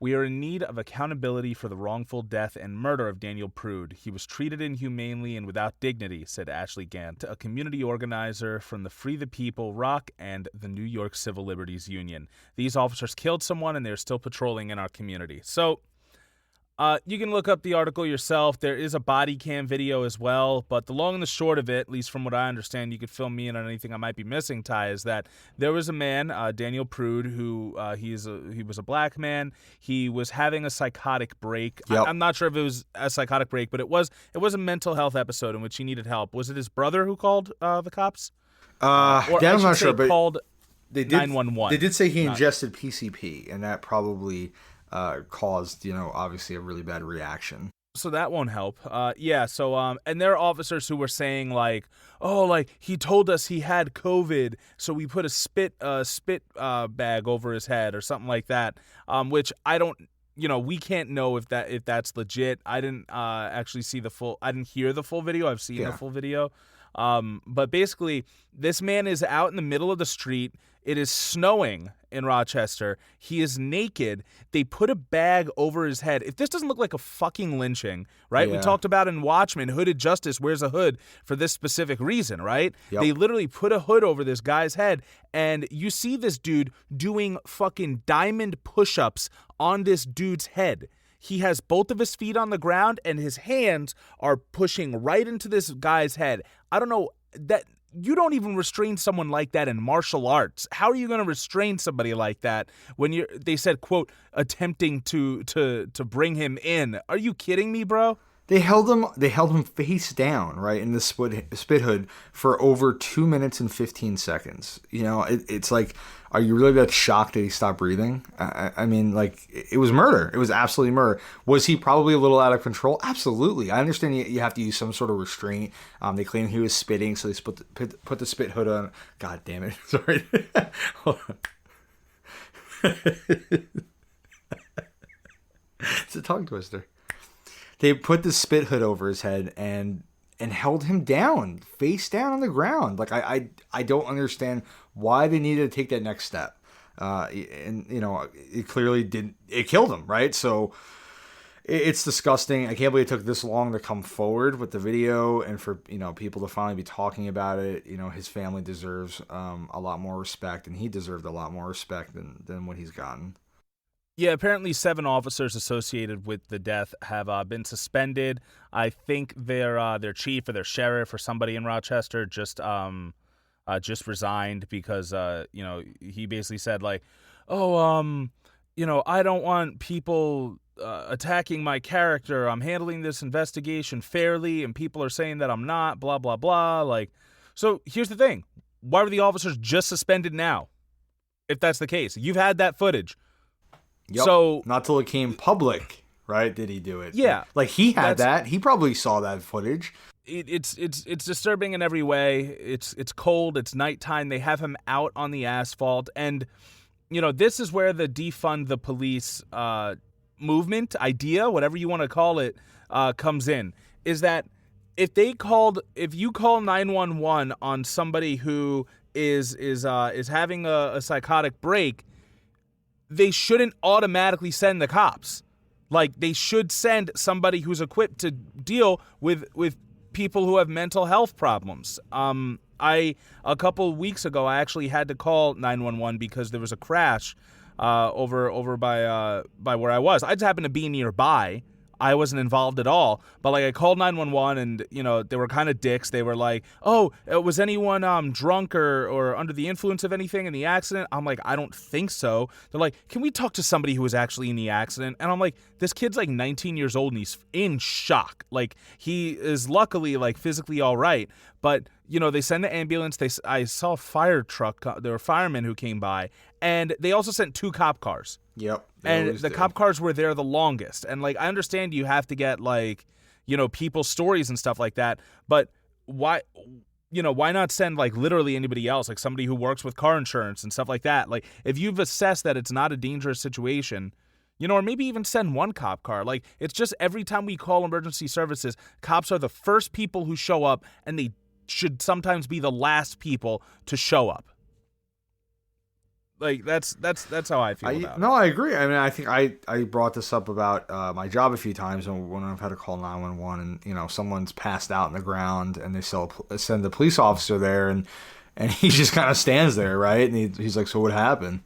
We are in need of accountability for the wrongful death and murder of Daniel Prude. He was treated inhumanely and without dignity, said Ashley Gant, a community organizer from the Free the People, ROC, and the New York Civil Liberties Union. These officers killed someone, and they're still patrolling in our community. So, you can look up the article yourself. There is a body cam video as well, but the long and the short of it, at least from what I understand, you could fill me in on anything I might be missing, Ty, is that there was a man, Daniel Prude, who he was a black man. He was having a psychotic break. Yep. I'm not sure if it was a psychotic break, but it was a mental health episode in which he needed help. Was it his brother who called the cops? I'm not sure, but called they did 911. They did say he ingested PCP, and that probably caused, obviously a really bad reaction. So that won't help. And there are officers who were saying like, oh, like he told us he had COVID, so we put a spit bag over his head or something like that. Which I don't, we can't know if that's legit. I didn't actually see I didn't hear the full video. I've seen the full video. But basically, this man is out in the middle of the street. It is snowing in Rochester. He is naked. They put a bag over his head. If this doesn't look like a fucking lynching, right? Yeah. We talked about in Watchmen, hooded justice wears a hood for this specific reason, right? Yep. They literally put a hood over this guy's head, and you see this dude doing fucking diamond push-ups on this dude's head. He has both of his feet on the ground, and his hands are pushing right into this guy's head. I don't know that. You don't even restrain someone like that in martial arts. How are you going to restrain somebody like that when they said, quote, attempting to bring him in? Are you kidding me, bro? They held him face down, right, in the spit hood for over 2 minutes and 15 seconds. It's like, are you really that shocked that he stopped breathing? I mean, like, it was murder. It was absolutely murder. Was he probably a little out of control? Absolutely. I understand you have to use some sort of restraint. They claim he was spitting, so they put the spit hood on. God damn it. Sorry. Hold on. It's a tongue twister. They put the spit hood over his head and held him down, face down on the ground. Like, I don't understand why they needed to take that next step. It clearly didn't. It killed him, right? So it's disgusting. I can't believe it took this long to come forward with the video and for, people to finally be talking about it. His family deserves a lot more respect, and he deserved a lot more respect than what he's gotten. Yeah, apparently 7 officers associated with the death have been suspended. I think their chief or their sheriff or somebody in Rochester just resigned because he basically said like, I don't want people attacking my character. I'm handling this investigation fairly, and people are saying that I'm not, blah, blah, blah. Like, so here's the thing. Why were the officers just suspended now? If that's the case. You've had that footage. Yep. So not till it came public, right? Did he do it? Yeah. Like he had that. He probably saw that footage. It's disturbing in every way. It's cold. It's nighttime. They have him out on the asphalt. And, this is where the defund the police movement, idea, whatever you want to call it, comes in. Is that if you call 911 on somebody who is having a psychotic break, they shouldn't automatically send the cops. Like, they should send somebody who's equipped to deal with people who have mental health problems. A couple weeks ago, I actually had to call 911 because there was a crash over by where I was. I just happened to be nearby. I wasn't involved at all, but like I called 911 and they were kind of dicks. They were like, "Oh, was anyone drunk or under the influence of anything in the accident?" I'm like, "I don't think so." They're like, "Can we talk to somebody who was actually in the accident?" And I'm like, "This kid's like 19 years old and he's in shock. Like he is luckily like physically all right, but they send the ambulance. I saw a fire truck. There were firemen who came by, and they also sent 2 cop cars. Yep. And the cop cars were there the longest. And like I understand you have to get like, people's stories and stuff like that, but why not send like literally anybody else, like somebody who works with car insurance and stuff like that? Like if you've assessed that it's not a dangerous situation, or maybe even send 1 cop car. Like it's just every time we call emergency services, cops are the first people who show up, and they should sometimes be the last people to show up. Like that's how I feel about it. No, I agree. I mean, I think I brought this up about my job a few times when I've had to call 911 and someone's passed out on the ground and they send the police officer there and he just kind of stands there, right? And he's like, "So what happened?"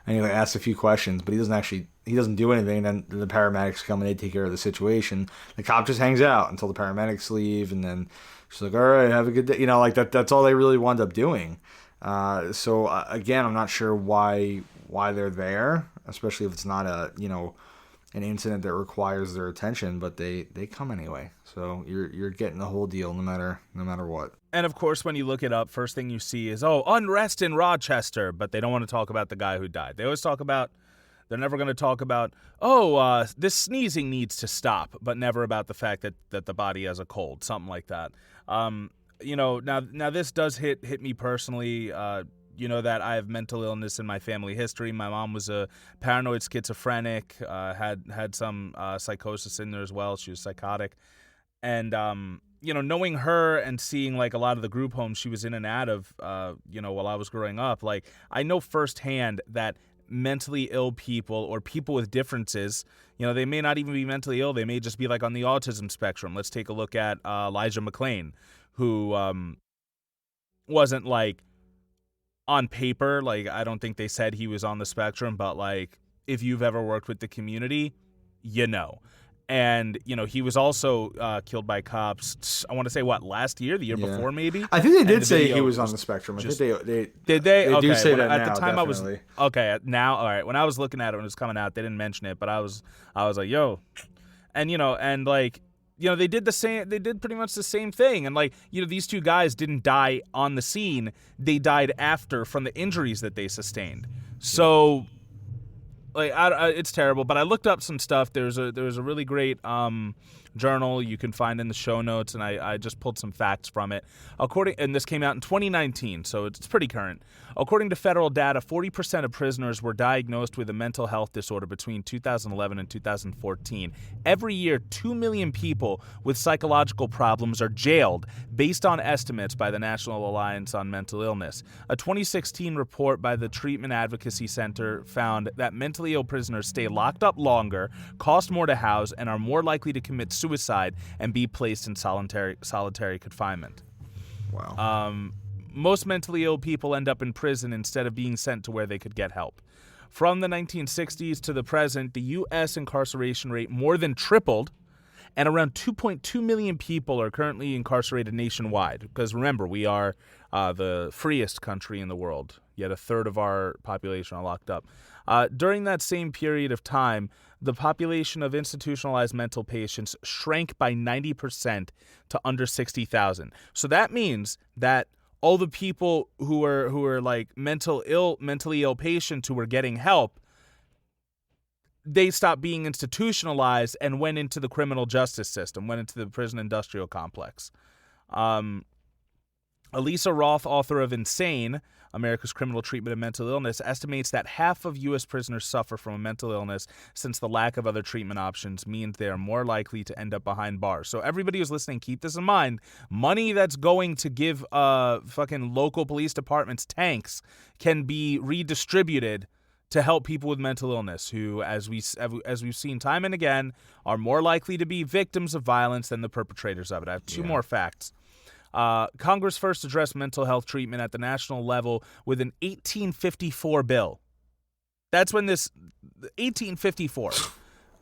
And he like asks a few questions, but he doesn't do anything. Then the paramedics come and they take care of the situation. The cop just hangs out until the paramedics leave, and then she's like, "All right, have a good day." Like that's all they really wound up doing. So again, I'm not sure why they're there, especially if it's not an incident that requires their attention, but they come anyway. So you're getting the whole deal no matter what. And of course, when you look it up, first thing you see is, unrest in Rochester, but they don't want to talk about the guy who died. They always talk about, they're never going to talk about, this sneezing needs to stop, but never about the fact that the body has a cold, something like that. Now this does hit me personally. That I have mental illness in my family history. My mom was a paranoid schizophrenic, had some psychosis in there as well. She was psychotic. And, knowing her and seeing like a lot of the group homes she was in and out of, while I was growing up, like I know firsthand that mentally ill people or people with differences, they may not even be mentally ill. They may just be like on the autism spectrum. Let's take a look at Elijah McClain, who wasn't like on paper, like I don't think they said he was on the spectrum, but like if you've ever worked with the community, and he was also killed by cops. I want to say last year, the year before, maybe. I think they did say he was on the spectrum. I think they did. They okay, do say that at now, the time. definitely. I was okay now. All right, when I was looking at it when it was coming out, they didn't mention it, but I was like, yo, and and like. They did the same. They did pretty much the same thing, and like these 2 guys didn't die on the scene. They died after from the injuries that they sustained. So, like, it's terrible. But I looked up some stuff. There's a really great journal you can find in the show notes, and I just pulled some facts from it. And this came out in 2019, so it's pretty current. According to federal data, 40% of prisoners were diagnosed with a mental health disorder between 2011 and 2014. Every year, 2 million people with psychological problems are jailed, based on estimates by the National Alliance on Mental Illness. A 2016 report by the Treatment Advocacy Center found that mentally mentally ill prisoners stay locked up longer, cost more to house, and are more likely to commit suicide and be placed in solitary confinement. Wow. Most mentally ill people end up in prison instead of being sent to where they could get help. From the 1960s to the present, the U.S. incarceration rate more than tripled, and around 2.2 million people are currently incarcerated nationwide. Because remember, we are the freest country in the world, yet a third of our population are locked up. During that same period of time, the population of institutionalized mental patients shrank by 90% to under 60,000. So that means that all the people who are like mentally ill patients who were getting help, they stopped being institutionalized and went into the criminal justice system, went into the prison industrial complex. Elisa Roth, author of Insane, America's Criminal Treatment of Mental Illness, estimates that half of U.S. prisoners suffer from a mental illness since the lack of other treatment options means they are more likely to end up behind bars. So everybody who's listening, keep this in mind. Money that's going to give fucking local police departments tanks can be redistributed to help people with mental illness who, as we've seen time and again, are more likely to be victims of violence than the perpetrators of it. I have two more facts. Congress first addressed mental health treatment at the national level with an 1854 bill. That's when 1854,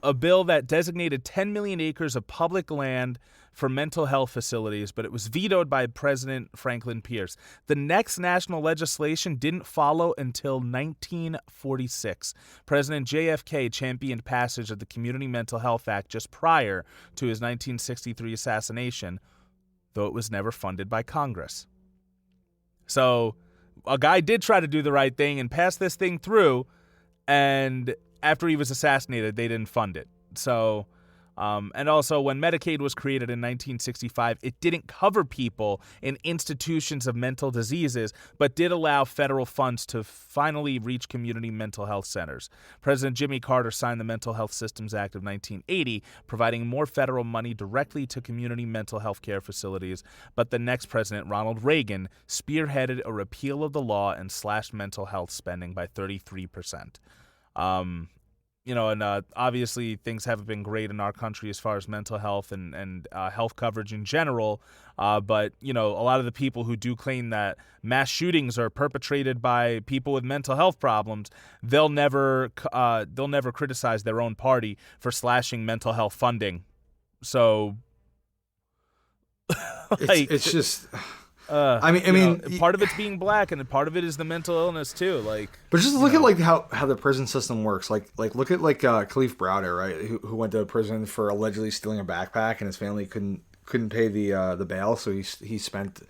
a bill that designated 10 million acres of public land for mental health facilities, but it was vetoed by President Franklin Pierce. The next national legislation didn't follow until 1946. President JFK championed passage of the Community Mental Health Act just prior to his 1963 assassination, though it was never funded by Congress. So a guy did try to do the right thing and pass this thing through, and after he was assassinated, they didn't fund it. So, and also when Medicaid was created in 1965, it didn't cover people in institutions of mental diseases, but did allow federal funds to finally reach community mental health centers. President Jimmy Carter signed the Mental Health Systems Act of 1980, providing more federal money directly to community mental health care facilities, but the next president, Ronald Reagan, spearheaded a repeal of the law and slashed mental health spending by 33%. And obviously things haven't been great in our country as far as mental health and health coverage in general. But, a lot of the people who do claim that mass shootings are perpetrated by people with mental health problems, they'll never criticize their own party for slashing mental health funding. So, it's just... I mean, part of it's being black, and part of it is the mental illness too. But just look at how the prison system works. Look at Khalif Browder, right? Who went to prison for allegedly stealing a backpack, and his family couldn't pay the bail, so he spent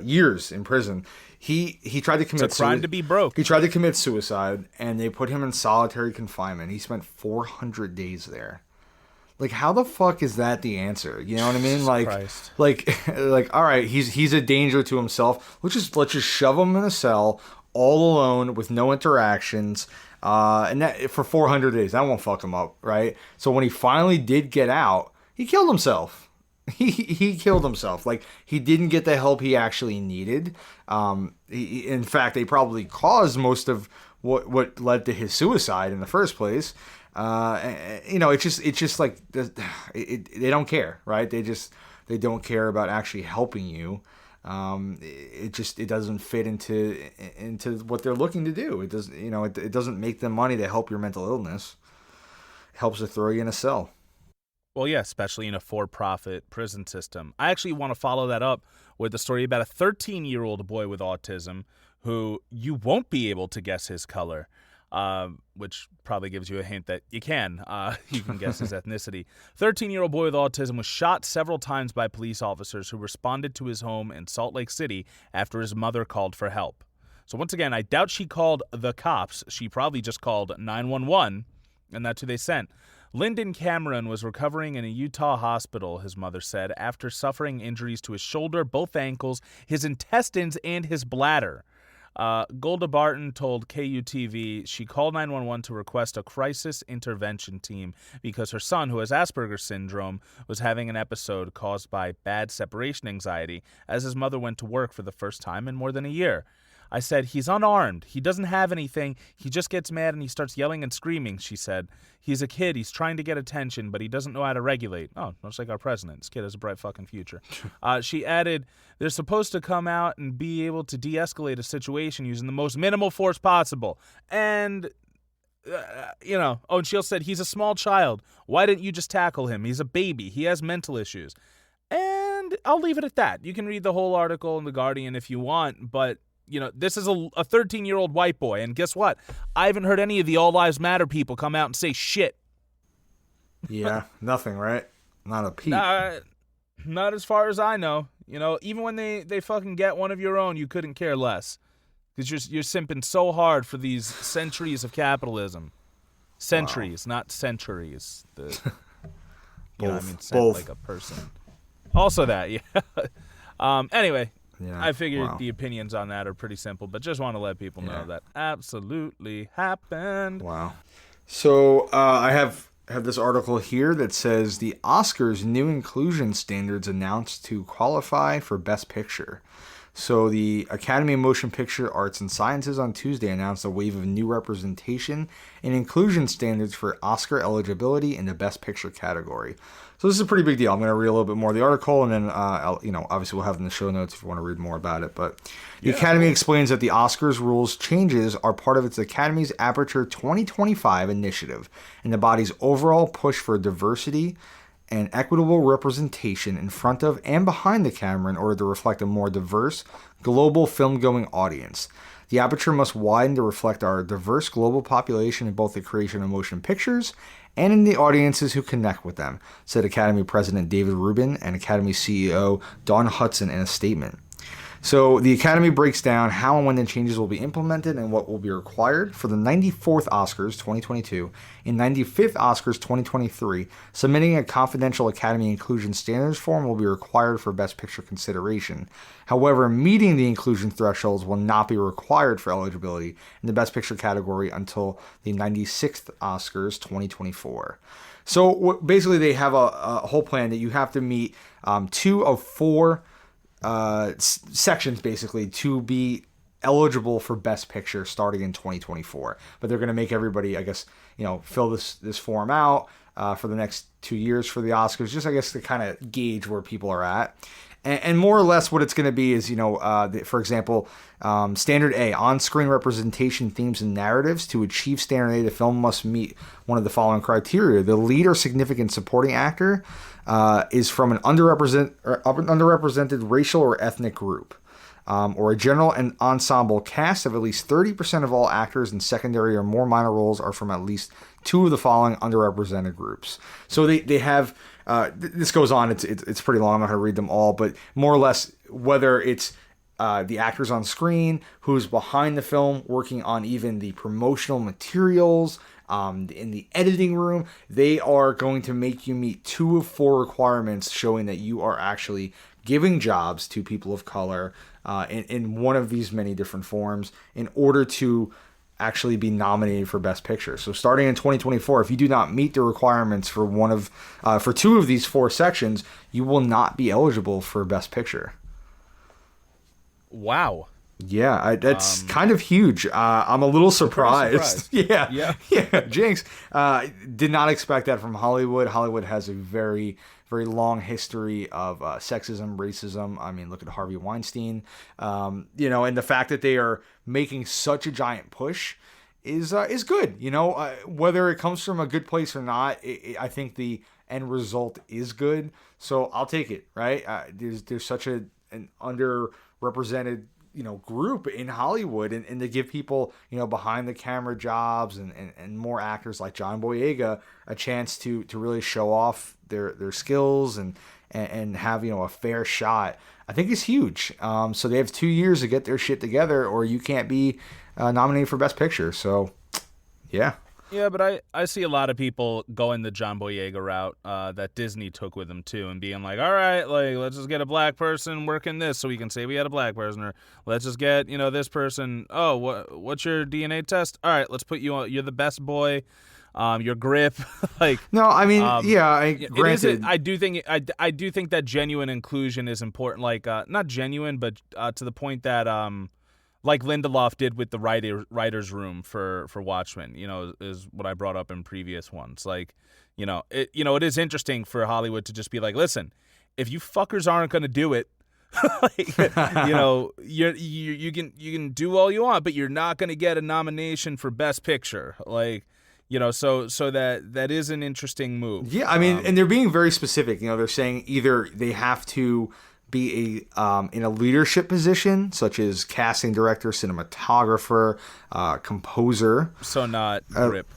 years in prison. He tried to commit. It's a crime to be broke. He tried to commit suicide, and they put him in solitary confinement. He spent 400 days there. How the fuck is that the answer? You know what I mean? All right, he's a danger to himself. Let's just shove him in a cell all alone with no interactions, and that for 400 days. That won't fuck him up, right? So when he finally did get out, he killed himself. He killed himself. He didn't get the help he actually needed. In fact, they probably caused most of what led to his suicide in the first place. It's just like they don't care, right? They don't care about actually helping you. It doesn't fit into what they're looking to do. It doesn't make them money to help your mental illness. It helps to throw you in a cell. Well, yeah, especially in a for-profit prison system. I actually want to follow that up with a story about a 13-year-old boy with autism who you won't be able to guess his color. Which probably gives you a hint that you can guess his ethnicity. 13-year-old boy with autism was shot several times by police officers who responded to his home in Salt Lake City after his mother called for help. So once again, I doubt she called the cops. She probably just called 911, and that's who they sent. Linden Cameron was recovering in a Utah hospital, his mother said, after suffering injuries to his shoulder, both ankles, his intestines, and his bladder. Golda Barton told KUTV she called 911 to request a crisis intervention team because her son, who has Asperger's syndrome, was having an episode caused by bad separation anxiety as his mother went to work for the first time in more than a year. I said, he's unarmed. He doesn't have anything. He just gets mad and he starts yelling and screaming, she said. He's a kid. He's trying to get attention, but he doesn't know how to regulate. Oh, much like our president. This kid has a bright fucking future. She added, they're supposed to come out and be able to de-escalate a situation using the most minimal force possible. And, and she'll said, he's a small child. Why didn't you just tackle him? He's a baby. He has mental issues. And I'll leave it at that. You can read the whole article in The Guardian if you want, but this is a 13-year-old white boy, and guess what? I haven't heard any of the All Lives Matter people come out and say shit. Yeah, nothing, right? Not a peep. Not as far as I know. Even when they fucking get one of your own, you couldn't care less. Because you're simping so hard for these centuries of capitalism. Centuries, not centuries. Both. Like a person. Also that, yeah. Anyway. Yeah, I figured the opinions on that are pretty simple, but just want to let people know that absolutely happened. Wow. So I have this article here that says the Oscars' new inclusion standards announced to qualify for Best Picture. So the Academy of Motion Picture Arts and Sciences on Tuesday announced a wave of new representation and inclusion standards for Oscar eligibility in the Best Picture category. So this is a pretty big deal. I'm going to read a little bit more of the article, and then obviously we'll have it in the show notes if you want to read more about it. But the Academy explains that the Oscars rules changes are part of its Academy's Aperture 2025 initiative and the body's overall push for diversity and equitable representation in front of and behind the camera in order to reflect a more diverse global film-going audience. The aperture must widen to reflect our diverse global population in both the creation of motion pictures and in the audiences who connect with them, said Academy President David Rubin and Academy CEO Dawn Hudson in a statement. So the Academy breaks down how and when the changes will be implemented and what will be required for the 94th Oscars 2022 and 95th Oscars 2023. Submitting a confidential Academy Inclusion Standards form will be required for Best Picture consideration. However, meeting the inclusion thresholds will not be required for eligibility in the Best Picture category until the 96th Oscars 2024. So basically they have a whole plan that you have to meet 2 of 4 sections basically to be eligible for Best Picture starting in 2024. But they're going to make everybody, I guess, fill this form out for the next 2 years for the Oscars, just I guess to kind of gauge where people are at. And more or less what it's going to be is, for example, Standard A, on-screen representation, themes, and narratives. To achieve Standard A, the film must meet one of the following criteria. The lead or significant supporting actor is from an underrepresented racial or ethnic group, or a general and ensemble cast of at least 30% of all actors in secondary or more minor roles are from at least 2 of the following underrepresented groups. So they have... this goes on. It's pretty long. I'm not going to read them all, but more or less, whether it's the actors on screen, who's behind the film, working on even the promotional materials, in the editing room, they are going to make you meet 2 of 4 requirements showing that you are actually giving jobs to people of color in one of these many different forms in order to actually be nominated for Best Picture. So starting in 2024, if you do not meet the requirements for for 2 of these 4 sections, you will not be eligible for Best Picture. Wow. Yeah, that's kind of huge. I'm a little surprised. Yeah. Jinx. Did not expect that from Hollywood. Hollywood has a very, very long history of sexism, racism. I mean, look at Harvey Weinstein. And the fact that they are making such a giant push is good. Whether it comes from a good place or not, I think the end result is good. So I'll take it. Right? There's such an underrepresented group in Hollywood, and to give people, behind the camera jobs and more actors like Jon Boyega a chance to really show off their skills and have, a fair shot, I think is huge. So they have 2 years to get their shit together, or you can't be nominated for Best Picture. So, yeah. Yeah, but I see a lot of people going the Jon Boyega route that Disney took with him too, and being like, all right, let's just get a black person working this so we can say we had a black person, or let's just get this person. Oh, what's your DNA test? All right, let's put you on. You're the best boy. Your grip, No, I mean, granted, I do think that genuine inclusion is important. Not genuine, but to the point that like Lindelof did with the writer's room for Watchmen, is what I brought up in previous ones. Like, it is interesting for Hollywood to just be like, listen, if you fuckers aren't going to do it, like, you can do all you want, but you're not going to get a nomination for Best Picture. Like, so that is an interesting move. Yeah, I mean, and they're being very specific. They're saying either they have to be in a leadership position, such as casting director, cinematographer, composer. So not grip.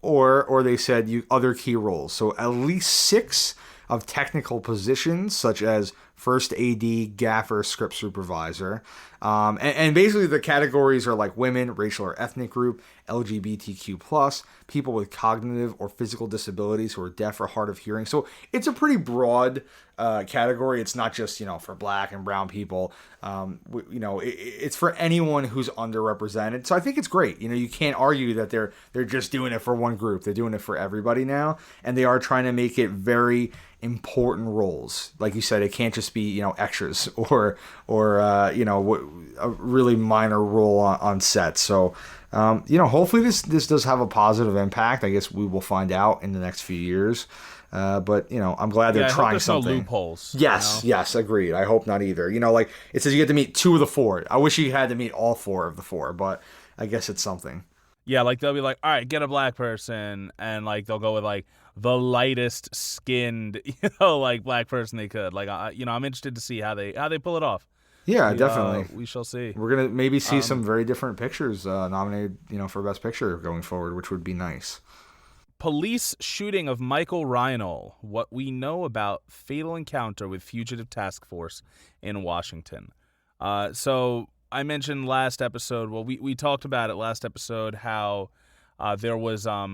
Or they said other key roles. So at least 6 of technical positions, such as first AD, gaffer, script supervisor. And basically the categories are like women, racial or ethnic group, LGBTQ+, people with cognitive or physical disabilities who are deaf or hard of hearing. So it's a pretty broad category. It's not just, for black and brown people. It's for anyone who's underrepresented. So I think it's great. You can't argue that they're just doing it for one group. They're doing it for everybody now. And they are trying to make it very important roles. Like you said, it can't just be, extras or a really minor role on set. So, hopefully this does have a positive impact. I guess we will find out in the next few years. But I'm glad they're trying something. No loopholes. Yes, agreed. I hope not either. Like it says you get to meet 2 of the 4. I wish you had to meet all 4 of the 4, but I guess it's something. Yeah, like they'll be like, all right, get a black person, and like they'll go with like the lightest skinned, like black person they could. Like, I'm interested to see how they pull it off. Yeah, definitely. We shall see. We're gonna maybe see some very different pictures nominated, for Best Picture going forward, which would be nice. Police shooting of Michael Reinl. What we know about fatal encounter with fugitive task force in Washington. So I mentioned last episode. Well, we talked about it last episode. How there was I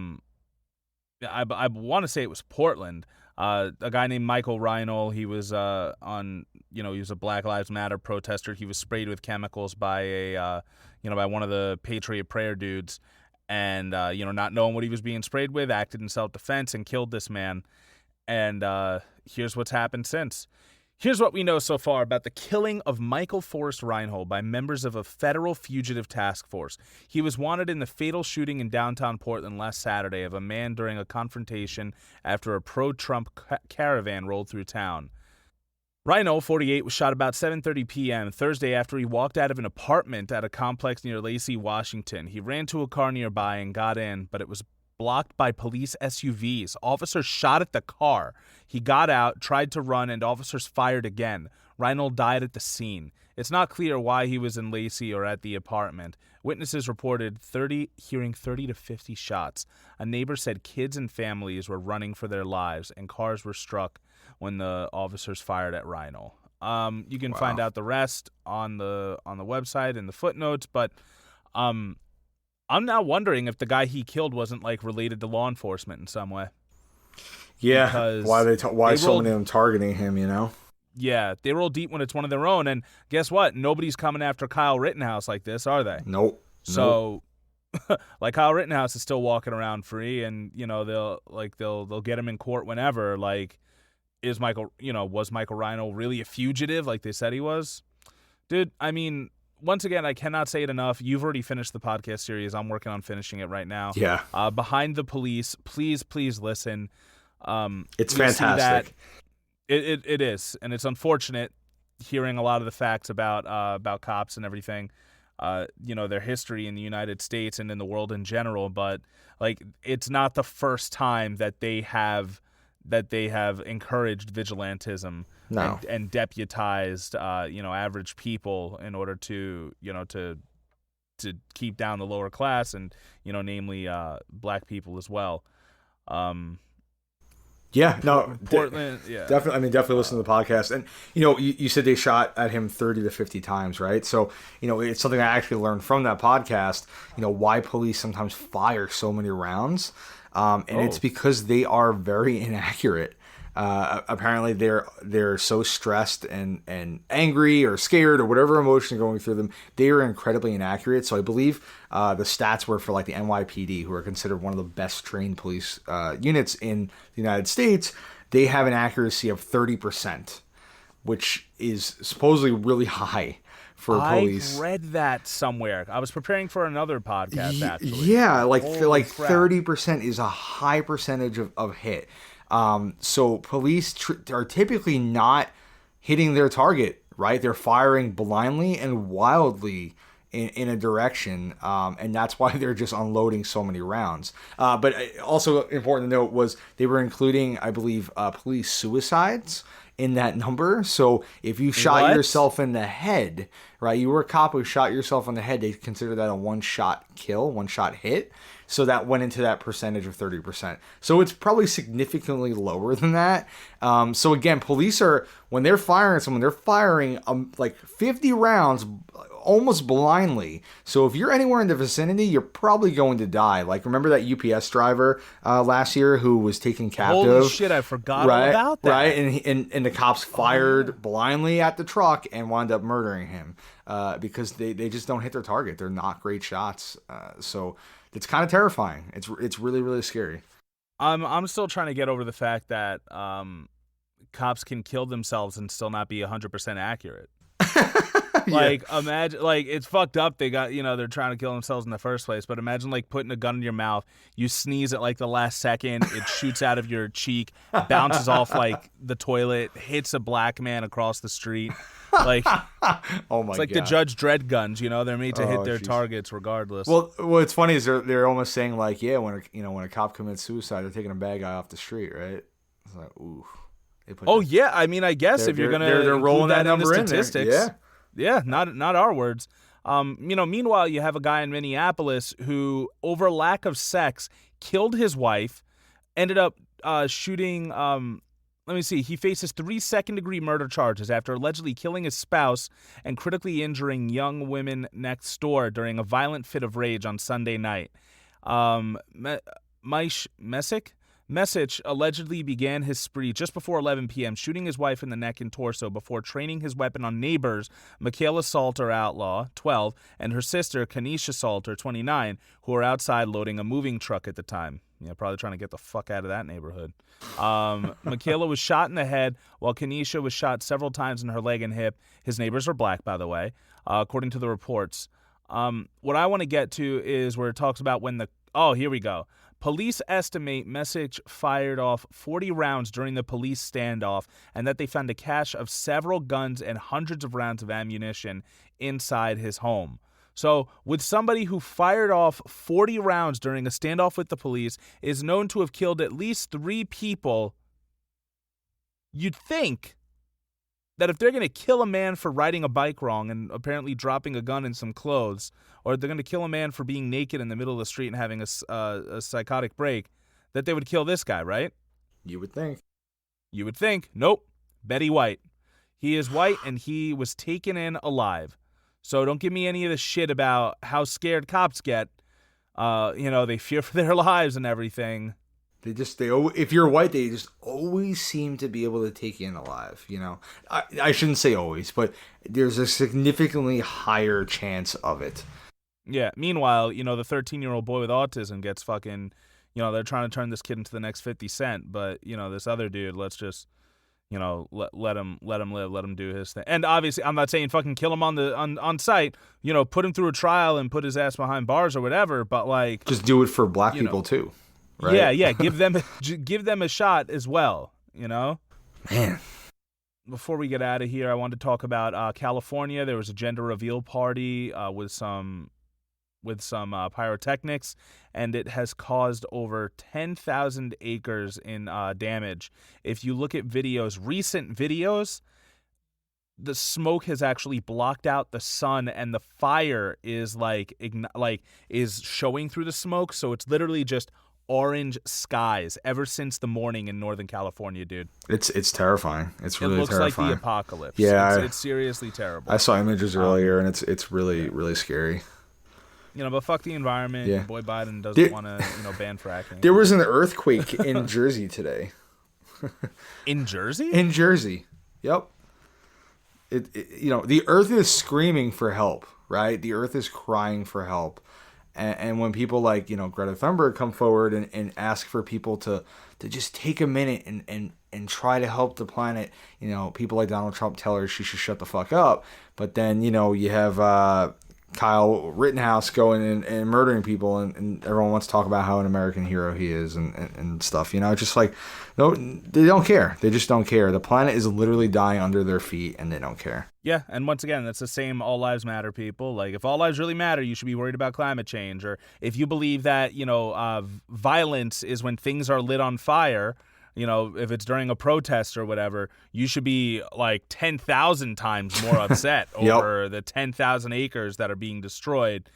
want to say it was Portland. A guy named Michael Reinl. He was he was a Black Lives Matter protester. He was sprayed with chemicals by by one of the Patriot Prayer dudes. And, not knowing what he was being sprayed with, acted in self-defense and killed this man. And here's what's happened since. Here's what we know so far about the killing of Michael Forrest Reinhold by members of a federal fugitive task force. He was wanted in the fatal shooting in downtown Portland last Saturday of a man during a confrontation after a pro-Trump caravan rolled through town. Reinhold, 48, was shot about 7:30 p.m. Thursday after he walked out of an apartment at a complex near Lacey, Washington. He ran to a car nearby and got in, but it was blocked by police SUVs. Officers shot at the car. He got out, tried to run, and officers fired again. Reinhold died at the scene. It's not clear why he was in Lacey or at the apartment. Witnesses reported hearing 30 to 50 shots. A neighbor said kids and families were running for their lives, and cars were struck when the officers fired at Reinhold. You can find out the rest on the website in the footnotes, but I'm now wondering if the guy he killed wasn't like related to law enforcement in some way. Yeah, because why so many of them targeting him? Yeah, they roll deep when it's one of their own, and guess what? Nobody's coming after Kyle Rittenhouse like this, are they? Nope. So, like Kyle Rittenhouse is still walking around free, and they'll get him in court whenever. Like, was Michael Reinhold really a fugitive like they said he was? Dude, I mean, once again, I cannot say it enough. You've already finished the podcast series. I'm working on finishing it right now. Yeah. Behind the Police. Please listen. It's fantastic. It is, and it's unfortunate hearing a lot of the facts about cops and everything. Their history in the United States and in the world in general. But like, it's not the first time that they have encouraged vigilantism and deputized average people in order to keep down the lower class and namely black people as well. Yeah, no, Portland, yeah. Definitely. I mean, definitely listen to the podcast. And, you said they shot at him 30 to 50 times, right? So, it's something I actually learned from that podcast, why police sometimes fire so many rounds. It's because they are very inaccurate. Apparently they're so stressed and angry or scared or whatever emotion going through them. They are incredibly inaccurate. So I believe the stats were for like the NYPD, who are considered one of the best trained police units in the United States. They have an accuracy of 30%, which is supposedly really high for police. I read that somewhere. I was preparing for another podcast, actually. Yeah, like Holy crap. 30% is a high percentage of hit. So police are typically not hitting their target, right? They're firing blindly and wildly in a direction, and that's why they're just unloading so many rounds. But also important to note was they were including, I believe, police suicides in that number. So if you shot yourself in the head, right, you were a cop who shot yourself in the head, they consider that a one-shot kill, one-shot hit. So that went into that percentage of 30%. So it's probably significantly lower than that. So again, police are, when they're firing at someone, they're firing like 50 rounds almost blindly. So if you're anywhere in the vicinity, you're probably going to die. Like, remember that UPS driver last year who was taken captive? Holy shit, I forgot all about that. Right, and the cops fired blindly at the truck and wound up murdering him because they just don't hit their target. They're not great shots. So it's kind of terrifying. It's really, really scary. I'm still trying to get over the fact that cops can kill themselves and still not be 100% accurate. Like, imagine, like, it's fucked up. They got, they're trying to kill themselves in the first place. But imagine, like, putting a gun in your mouth. You sneeze at, like, the last second. It shoots out of your cheek, bounces off, like, the toilet, hits a black man across the street. Like, oh my it's like God. the Judge Dredd guns, they're made to hit their targets regardless. Well, what's funny is they're almost saying, like, yeah, when a cop commits suicide, they're taking a bad guy off the street, right? It's like, ooh. Yeah. I mean, I guess if you're gonna they're rolling that number in statistics, there. Yeah, not our words. Meanwhile, you have a guy in Minneapolis who, over lack of sex, killed his wife, ended up shooting. Let me see. He faces 3 second-degree murder charges after allegedly killing his spouse and critically injuring young women next door during a violent fit of rage on Sunday night. Message allegedly began his spree just before 11 p.m., shooting his wife in the neck and torso before training his weapon on neighbors Michaela Salter, outlaw, 12, and her sister, Kanisha Salter, 29, who were outside loading a moving truck at the time. Yeah, probably trying to get the fuck out of that neighborhood. Michaela was shot in the head, while Kanisha was shot several times in her leg and hip. His neighbors are black, by the way, according to the reports. What I want to get to is where it talks about when here we go. Police estimate Message fired off 40 rounds during the police standoff and that they found a cache of several guns and hundreds of rounds of ammunition inside his home. So, with somebody who fired off 40 rounds during a standoff with the police, is known to have killed at least 3 people, you'd think that if they're going to kill a man for riding a bike wrong and apparently dropping a gun in some clothes, or they're going to kill a man for being naked in the middle of the street and having a psychotic break, that they would kill this guy, right? You would think. You would think. Nope. Betty White. He is white and he was taken in alive. So don't give me any of the shit about how scared cops get. They fear for their lives and everything. If you're white, they just always seem to be able to take you in alive, I shouldn't say always, but there's a significantly higher chance of it. Yeah. Meanwhile, the 13-year-old boy with autism gets fucking, they're trying to turn this kid into the next 50 Cent, but, this other dude, let's just, let him live, let him do his thing. And obviously, I'm not saying fucking kill him on site, put him through a trial and put his ass behind bars or whatever, but like, just do it for black people too. Right? Yeah, give them a shot as well, Man. Before we get out of here, I wanted to talk about California. There was a gender reveal party with some pyrotechnics, and it has caused over 10,000 acres in damage. If you look at recent videos, the smoke has actually blocked out the sun, and the fire is is showing through the smoke. So it's literally just orange skies ever since the morning in Northern California, dude. It's terrifying. It's really terrifying. It looks like the apocalypse. Yeah, it's seriously terrible. I saw images earlier, and it's really, really scary. But fuck the environment. Yeah. Boy Biden doesn't want to, ban fracking. There was an earthquake in Jersey today. In Jersey? In Jersey. Yep. The earth is screaming for help, right? The earth is crying for help. And when people like, Greta Thunberg come forward and ask for people to just take a minute and try to help the planet, people like Donald Trump tell her she should shut the fuck up. But then, you have Kyle Rittenhouse going and murdering people, and everyone wants to talk about how an American hero he is and stuff. Just like, no, they don't care. They just don't care. The planet is literally dying under their feet, and they don't care. Yeah, and once again, that's the same all lives matter people. Like, if all lives really matter, you should be worried about climate change. Or if you believe that, violence is when things are lit on fire, if it's during a protest or whatever, you should be like 10,000 times more upset over the 10,000 acres that are being destroyed,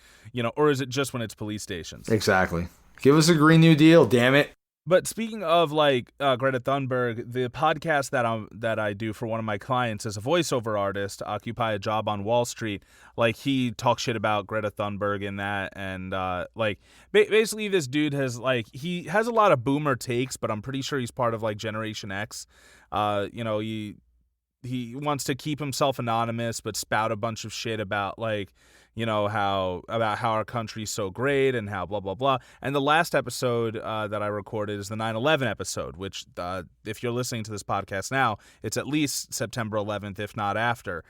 or is it just when it's police stations? Exactly. Give us a Green New Deal, damn it. But speaking of like Greta Thunberg, the podcast that I do for one of my clients as a voiceover artist, Occupy a Job on Wall Street, like he talks shit about Greta Thunberg in that, and basically this dude has he has a lot of boomer takes, but I'm pretty sure he's part of like Generation X. He wants to keep himself anonymous, but spout a bunch of shit about how our country's so great and how blah, blah, blah. And the last episode that I recorded is the 9/11 episode, which if you're listening to this podcast now, it's at least September 11th, if not after.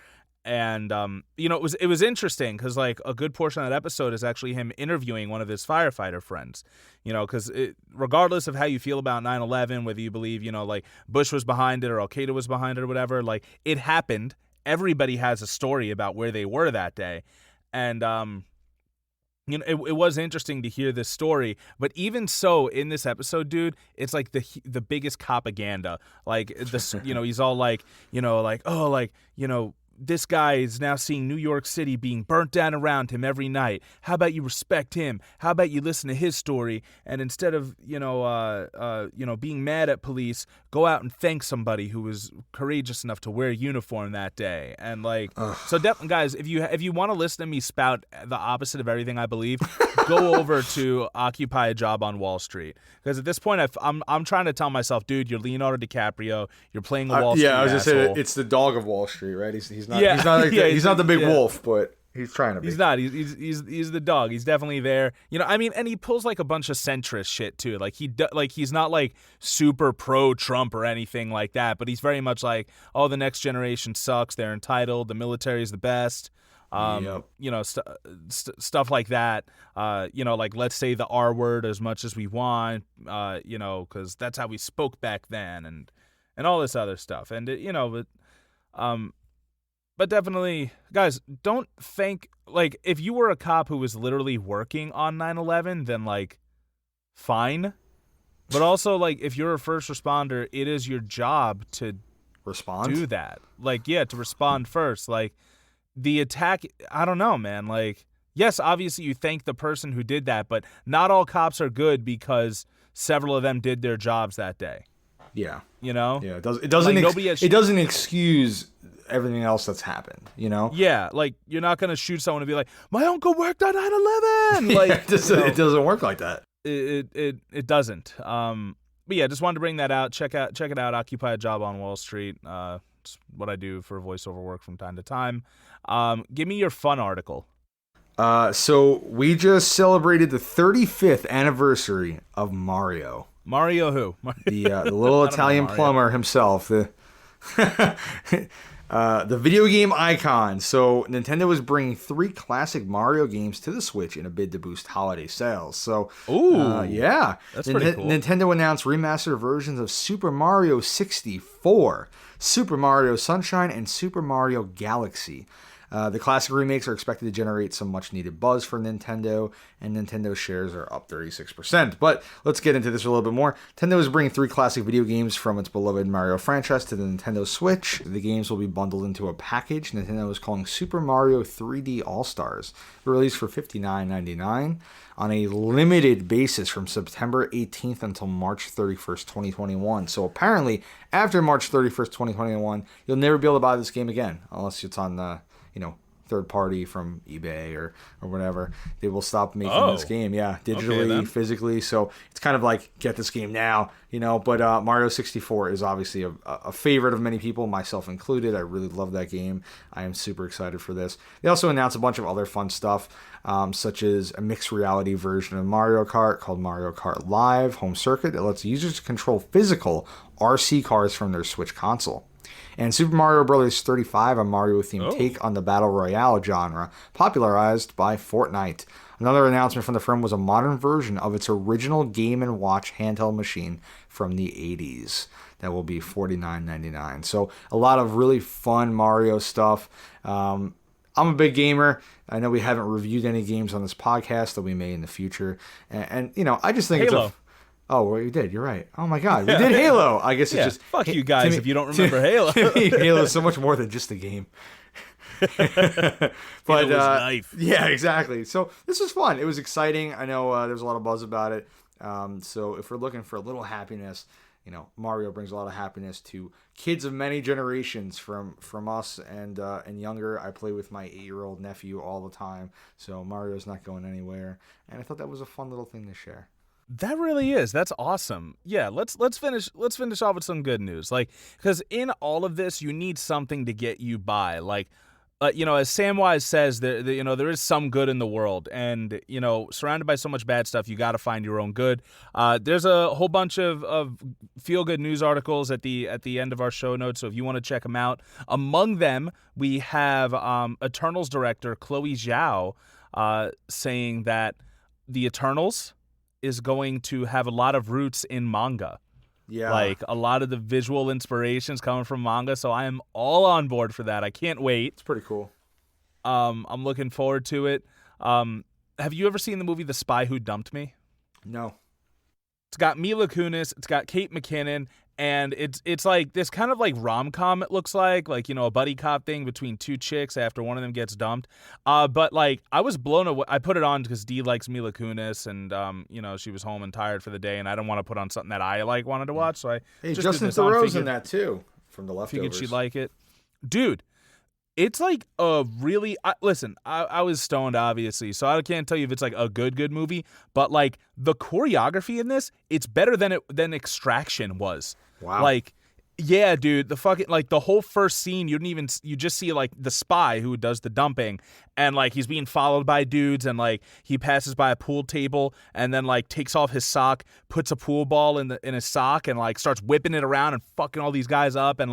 And, it was interesting because like a good portion of that episode is actually him interviewing one of his firefighter friends, because regardless of how you feel about 9/11, whether you believe, Bush was behind it or Al-Qaeda was behind it or whatever, like it happened. Everybody has a story about where they were that day. And, it was interesting to hear this story, but even so, in this episode, dude, it's like the biggest propaganda. Like this, he's all like, this guy is now seeing New York City being burnt down around him every night. How about you respect him? How about you listen to his story? And instead of, being mad at police, go out and thank somebody who was courageous enough to wear a uniform that day. And so definitely, guys, if you want to listen to me spout the opposite of everything I believe, go over to Occupy a Job on Wall Street. Because at this point, I'm trying to tell myself, dude, you're Leonardo DiCaprio. You're playing the Wall Street I was just saying, it's the dog of Wall Street, right? He's not the big wolf, but he's trying to be. He's not. He's the dog. He's definitely there. And he pulls like a bunch of centrist shit too. Like he's not like super pro Trump or anything like that, but he's very much like, oh, the next generation sucks. They're entitled. The military's the best. Stuff like that. Like let's say the R word as much as we want. Because that's how we spoke back then, and all this other stuff. And But definitely, guys, don't think, like, if you were a cop who was literally working on 9/11, then, like, fine. But also, like, if you're a first responder, it is your job to do that. Like, yeah, to respond first. Like, the attack, I don't know, man. Like, yes, obviously you thank the person who did that, but not all cops are good because several of them did their jobs that day. Yeah. Yeah, it doesn't excuse everything else that's happened, Yeah, like you're not gonna shoot someone and be like, my uncle worked on 9/11. Like it doesn't work like that. It doesn't. But yeah, just wanted to bring that out. Check it out. Occupy a Job on Wall Street. It's what I do for voiceover work from time to time. Give me your fun article. So we just celebrated the 35th anniversary of Mario. Mario who? The little Italian plumber himself. The video game icon. So Nintendo is bringing 3 classic Mario games to the Switch in a bid to boost holiday sales. So, yeah. That's pretty cool. Nintendo announced remastered versions of Super Mario 64, Super Mario Sunshine, and Super Mario Galaxy. The classic remakes are expected to generate some much-needed buzz for Nintendo, and Nintendo shares are up 36%. But let's get into this a little bit more. Nintendo is bringing 3 classic video games from its beloved Mario franchise to the Nintendo Switch. The games will be bundled into a package Nintendo is calling Super Mario 3D All-Stars, released for $59.99 on a limited basis from September 18th until March 31st, 2021. So apparently, after March 31st, 2021, you'll never be able to buy this game again, unless it's on third party from eBay or whatever. They will stop making this game, digitally, physically. So it's kind of like, get this game now, But Mario 64 is obviously a favorite of many people, myself included. I really love that game. I am super excited for this. They also announced a bunch of other fun stuff, such as a mixed reality version of Mario Kart called Mario Kart Live Home Circuit that lets users control physical RC cars from their Switch console. And Super Mario Bros. 35, a Mario-themed take on the Battle Royale genre, popularized by Fortnite. Another announcement from the firm was a modern version of its original Game & Watch handheld machine from the 80s. That will be $49.99. So a lot of really fun Mario stuff. I'm a big gamer. I know we haven't reviewed any games on this podcast that we may in the future. And I just think Halo. it's Oh, well, you did. You're right. Oh, my God. We did Halo. I guess it's just... Fuck you guys if you don't remember Halo. Halo is so much more than just a game. But was life. Yeah, exactly. So this was fun. It was exciting. I know there's a lot of buzz about it. So if we're looking for a little happiness, Mario brings a lot of happiness to kids of many generations from us and younger. I play with my 8-year-old nephew all the time. So Mario's not going anywhere. And I thought that was a fun little thing to share. That really is. That's awesome. Yeah, let's finish off with some good news. Because in all of this, you need something to get you by. As Samwise says, there is some good in the world, and surrounded by so much bad stuff, you got to find your own good. There's a whole bunch of feel good news articles at the end of our show notes, so if you want to check them out, among them we have Eternals director Chloe Zhao saying that the Eternals is going to have a lot of roots in manga. Yeah. A lot of the visual inspirations coming from manga, so I am all on board for that. I can't wait. It's pretty cool. I'm looking forward to it. Have you ever seen the movie The Spy Who Dumped Me? No. It's got Mila Kunis, it's got Kate McKinnon, and it's like this kind of like rom-com, it looks like a buddy cop thing between two chicks after one of them gets dumped. But I was blown away. I put it on because Dee likes Mila Kunis, and she was home and tired for the day, and I didn't want to put on something that I wanted to watch. So I just Justin Theroux's in that too from The Leftovers. Figured she'd like it, dude. It's like a really listen. I was stoned, obviously, so I can't tell you if it's like a good movie. But the choreography in this, it's better than Extraction was. Wow. Yeah, dude, the fucking the whole first scene, you just see the spy who does the dumping, and he's being followed by dudes, and he passes by a pool table, and then takes off his sock, puts a pool ball in his sock, and starts whipping it around and fucking all these guys up, and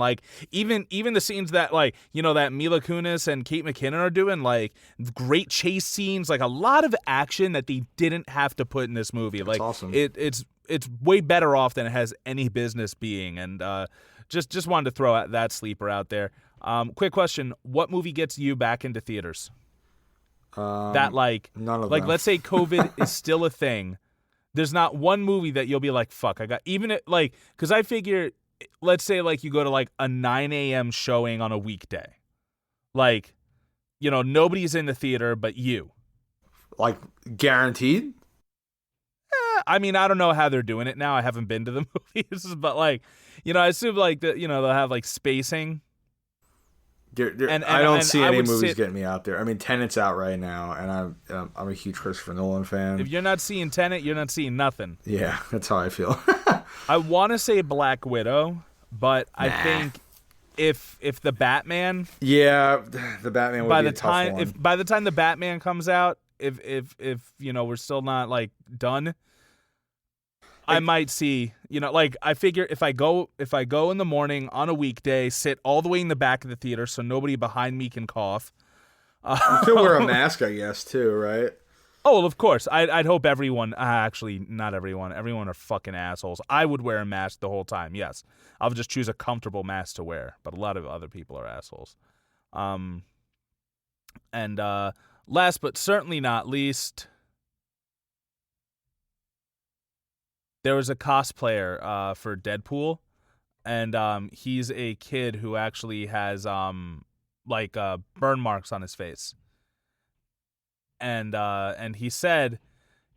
even the scenes that that Mila Kunis and Kate McKinnon are doing, great chase scenes, a lot of action that they didn't have to put in this movie. That's awesome. It's way better off than it has any business being, and just wanted to throw that sleeper out there. Quick question: what movie gets you back into theaters? None of them. Let's say COVID is still a thing. There's not one movie that you'll be like, fuck, I got even it because I figure, let's say you go to a 9 a.m. showing on a weekday, nobody's in the theater but you. Guaranteed. I mean, I don't know how they're doing it now. I haven't been to the movies, but I assume they'll have spacing. I don't see any movies getting me out there. I mean, Tenet's out right now, and I'm a huge Christopher Nolan fan. If you're not seeing Tenet, you're not seeing nothing. Yeah, that's how I feel. I want to say Black Widow, but I think if the Batman, the Batman would by be the a tough time one. if by the time the Batman comes out, if we're still not done. I might see, I figure if I go in the morning on a weekday, sit all the way in the back of the theater so nobody behind me can cough. You could wear a mask, I guess, too, right? Oh, well, of course. I'd hope everyone, actually, not everyone. Everyone are fucking assholes. I would wear a mask the whole time, yes. I'll just choose a comfortable mask to wear, but a lot of other people are assholes. And last but certainly not least, there was a cosplayer for Deadpool, and he's a kid who actually has burn marks on his face. And he said,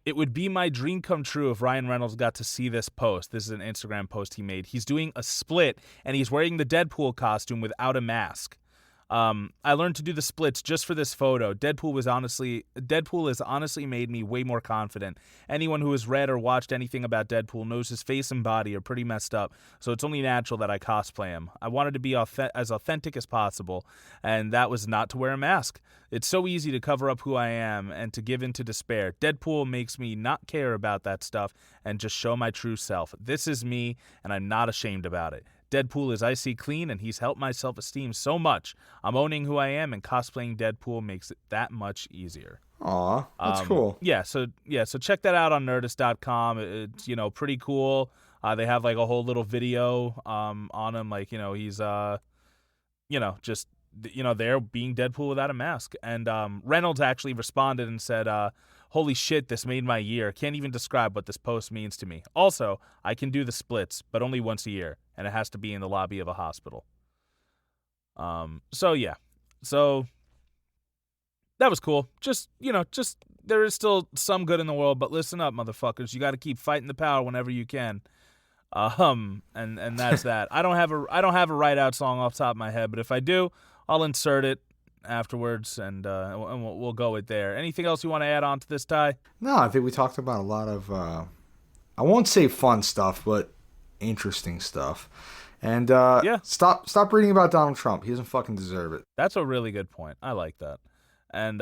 "It would be my dream come true if Ryan Reynolds got to see this post." This is an Instagram post he made. He's doing a split, and he's wearing the Deadpool costume without a mask. I learned to do the splits just for this photo. Deadpool has honestly made me way more confident. Anyone who has read or watched anything about Deadpool knows his face and body are pretty messed up, so it's only natural that I cosplay him. I wanted to be as authentic as possible, and that was not to wear a mask. It's so easy to cover up who I am and to give in to despair. Deadpool makes me not care about that stuff and just show my true self. This is me, and I'm not ashamed about it. Deadpool is icy clean, and he's helped my self-esteem so much. I'm owning who I am, and cosplaying Deadpool makes it that much easier. Aw, that's cool. So check that out on Nerdist.com. It's, pretty cool. They have like a whole little video on him, like, he's just there being Deadpool without a mask. And Reynolds actually responded and said, "Holy shit, this made my year. Can't even describe what this post means to me. Also, I can do the splits, but only once a year, and it has to be in the lobby of a hospital." So that was cool. Just there is still some good in the world, but listen up, motherfuckers. You got to keep fighting the power whenever you can. And that's that. I don't have a write out song off the top of my head, but if I do, I'll insert it afterwards, and we'll go with there. Anything else you want to add on to this, Ty? No, I think we talked about a lot of, I won't say fun stuff, but interesting stuff. And stop reading about Donald Trump. He doesn't fucking deserve it. That's a really good point. I like that. And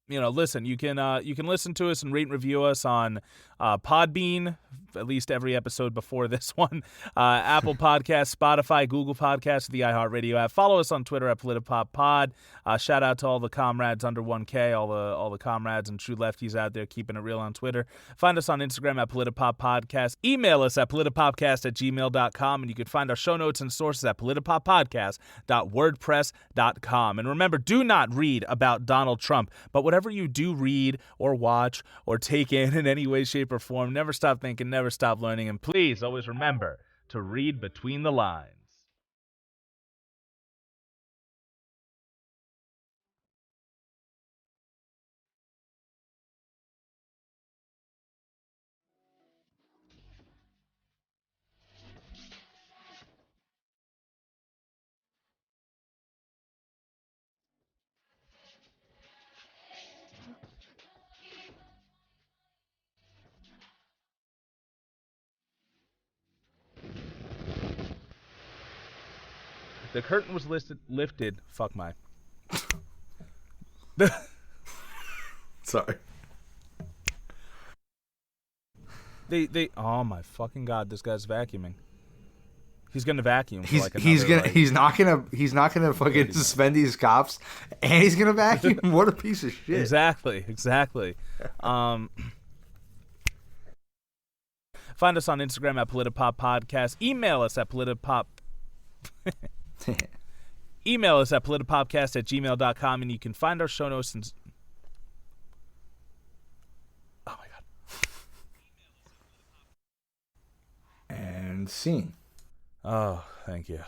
listen, you can listen to us and rate and review us on Podbean, at least every episode before this one, Apple Podcasts, Spotify, Google Podcasts, the iHeartRadio app. Follow us on Twitter at PolitiPopPod. Shout out to all the comrades under 1K, all the comrades and true lefties out there keeping it real on Twitter. Find us on Instagram at PolitiPopPodcast. Email us at politipopcast@gmail.com, and you can find our show notes and sources at politipoppodcast.wordpress.com. And remember, do not read about Donald Trump, but whatever you do read or watch or take in any way, shape, or form, never stop thinking, never stop learning, and please always remember to read between the lines. The curtain was lifted. Fuck my. Sorry. They. Oh my fucking god! This guy's vacuuming. He's gonna vacuum. He's not gonna fucking suspend these cops, and he's gonna vacuum. What a piece of shit. Exactly. Find us on Instagram at PolitiPopPodcast. Email us at politipopcast@gmail.com, and you can find our show notes and... Oh my god. And scene. Oh, thank you.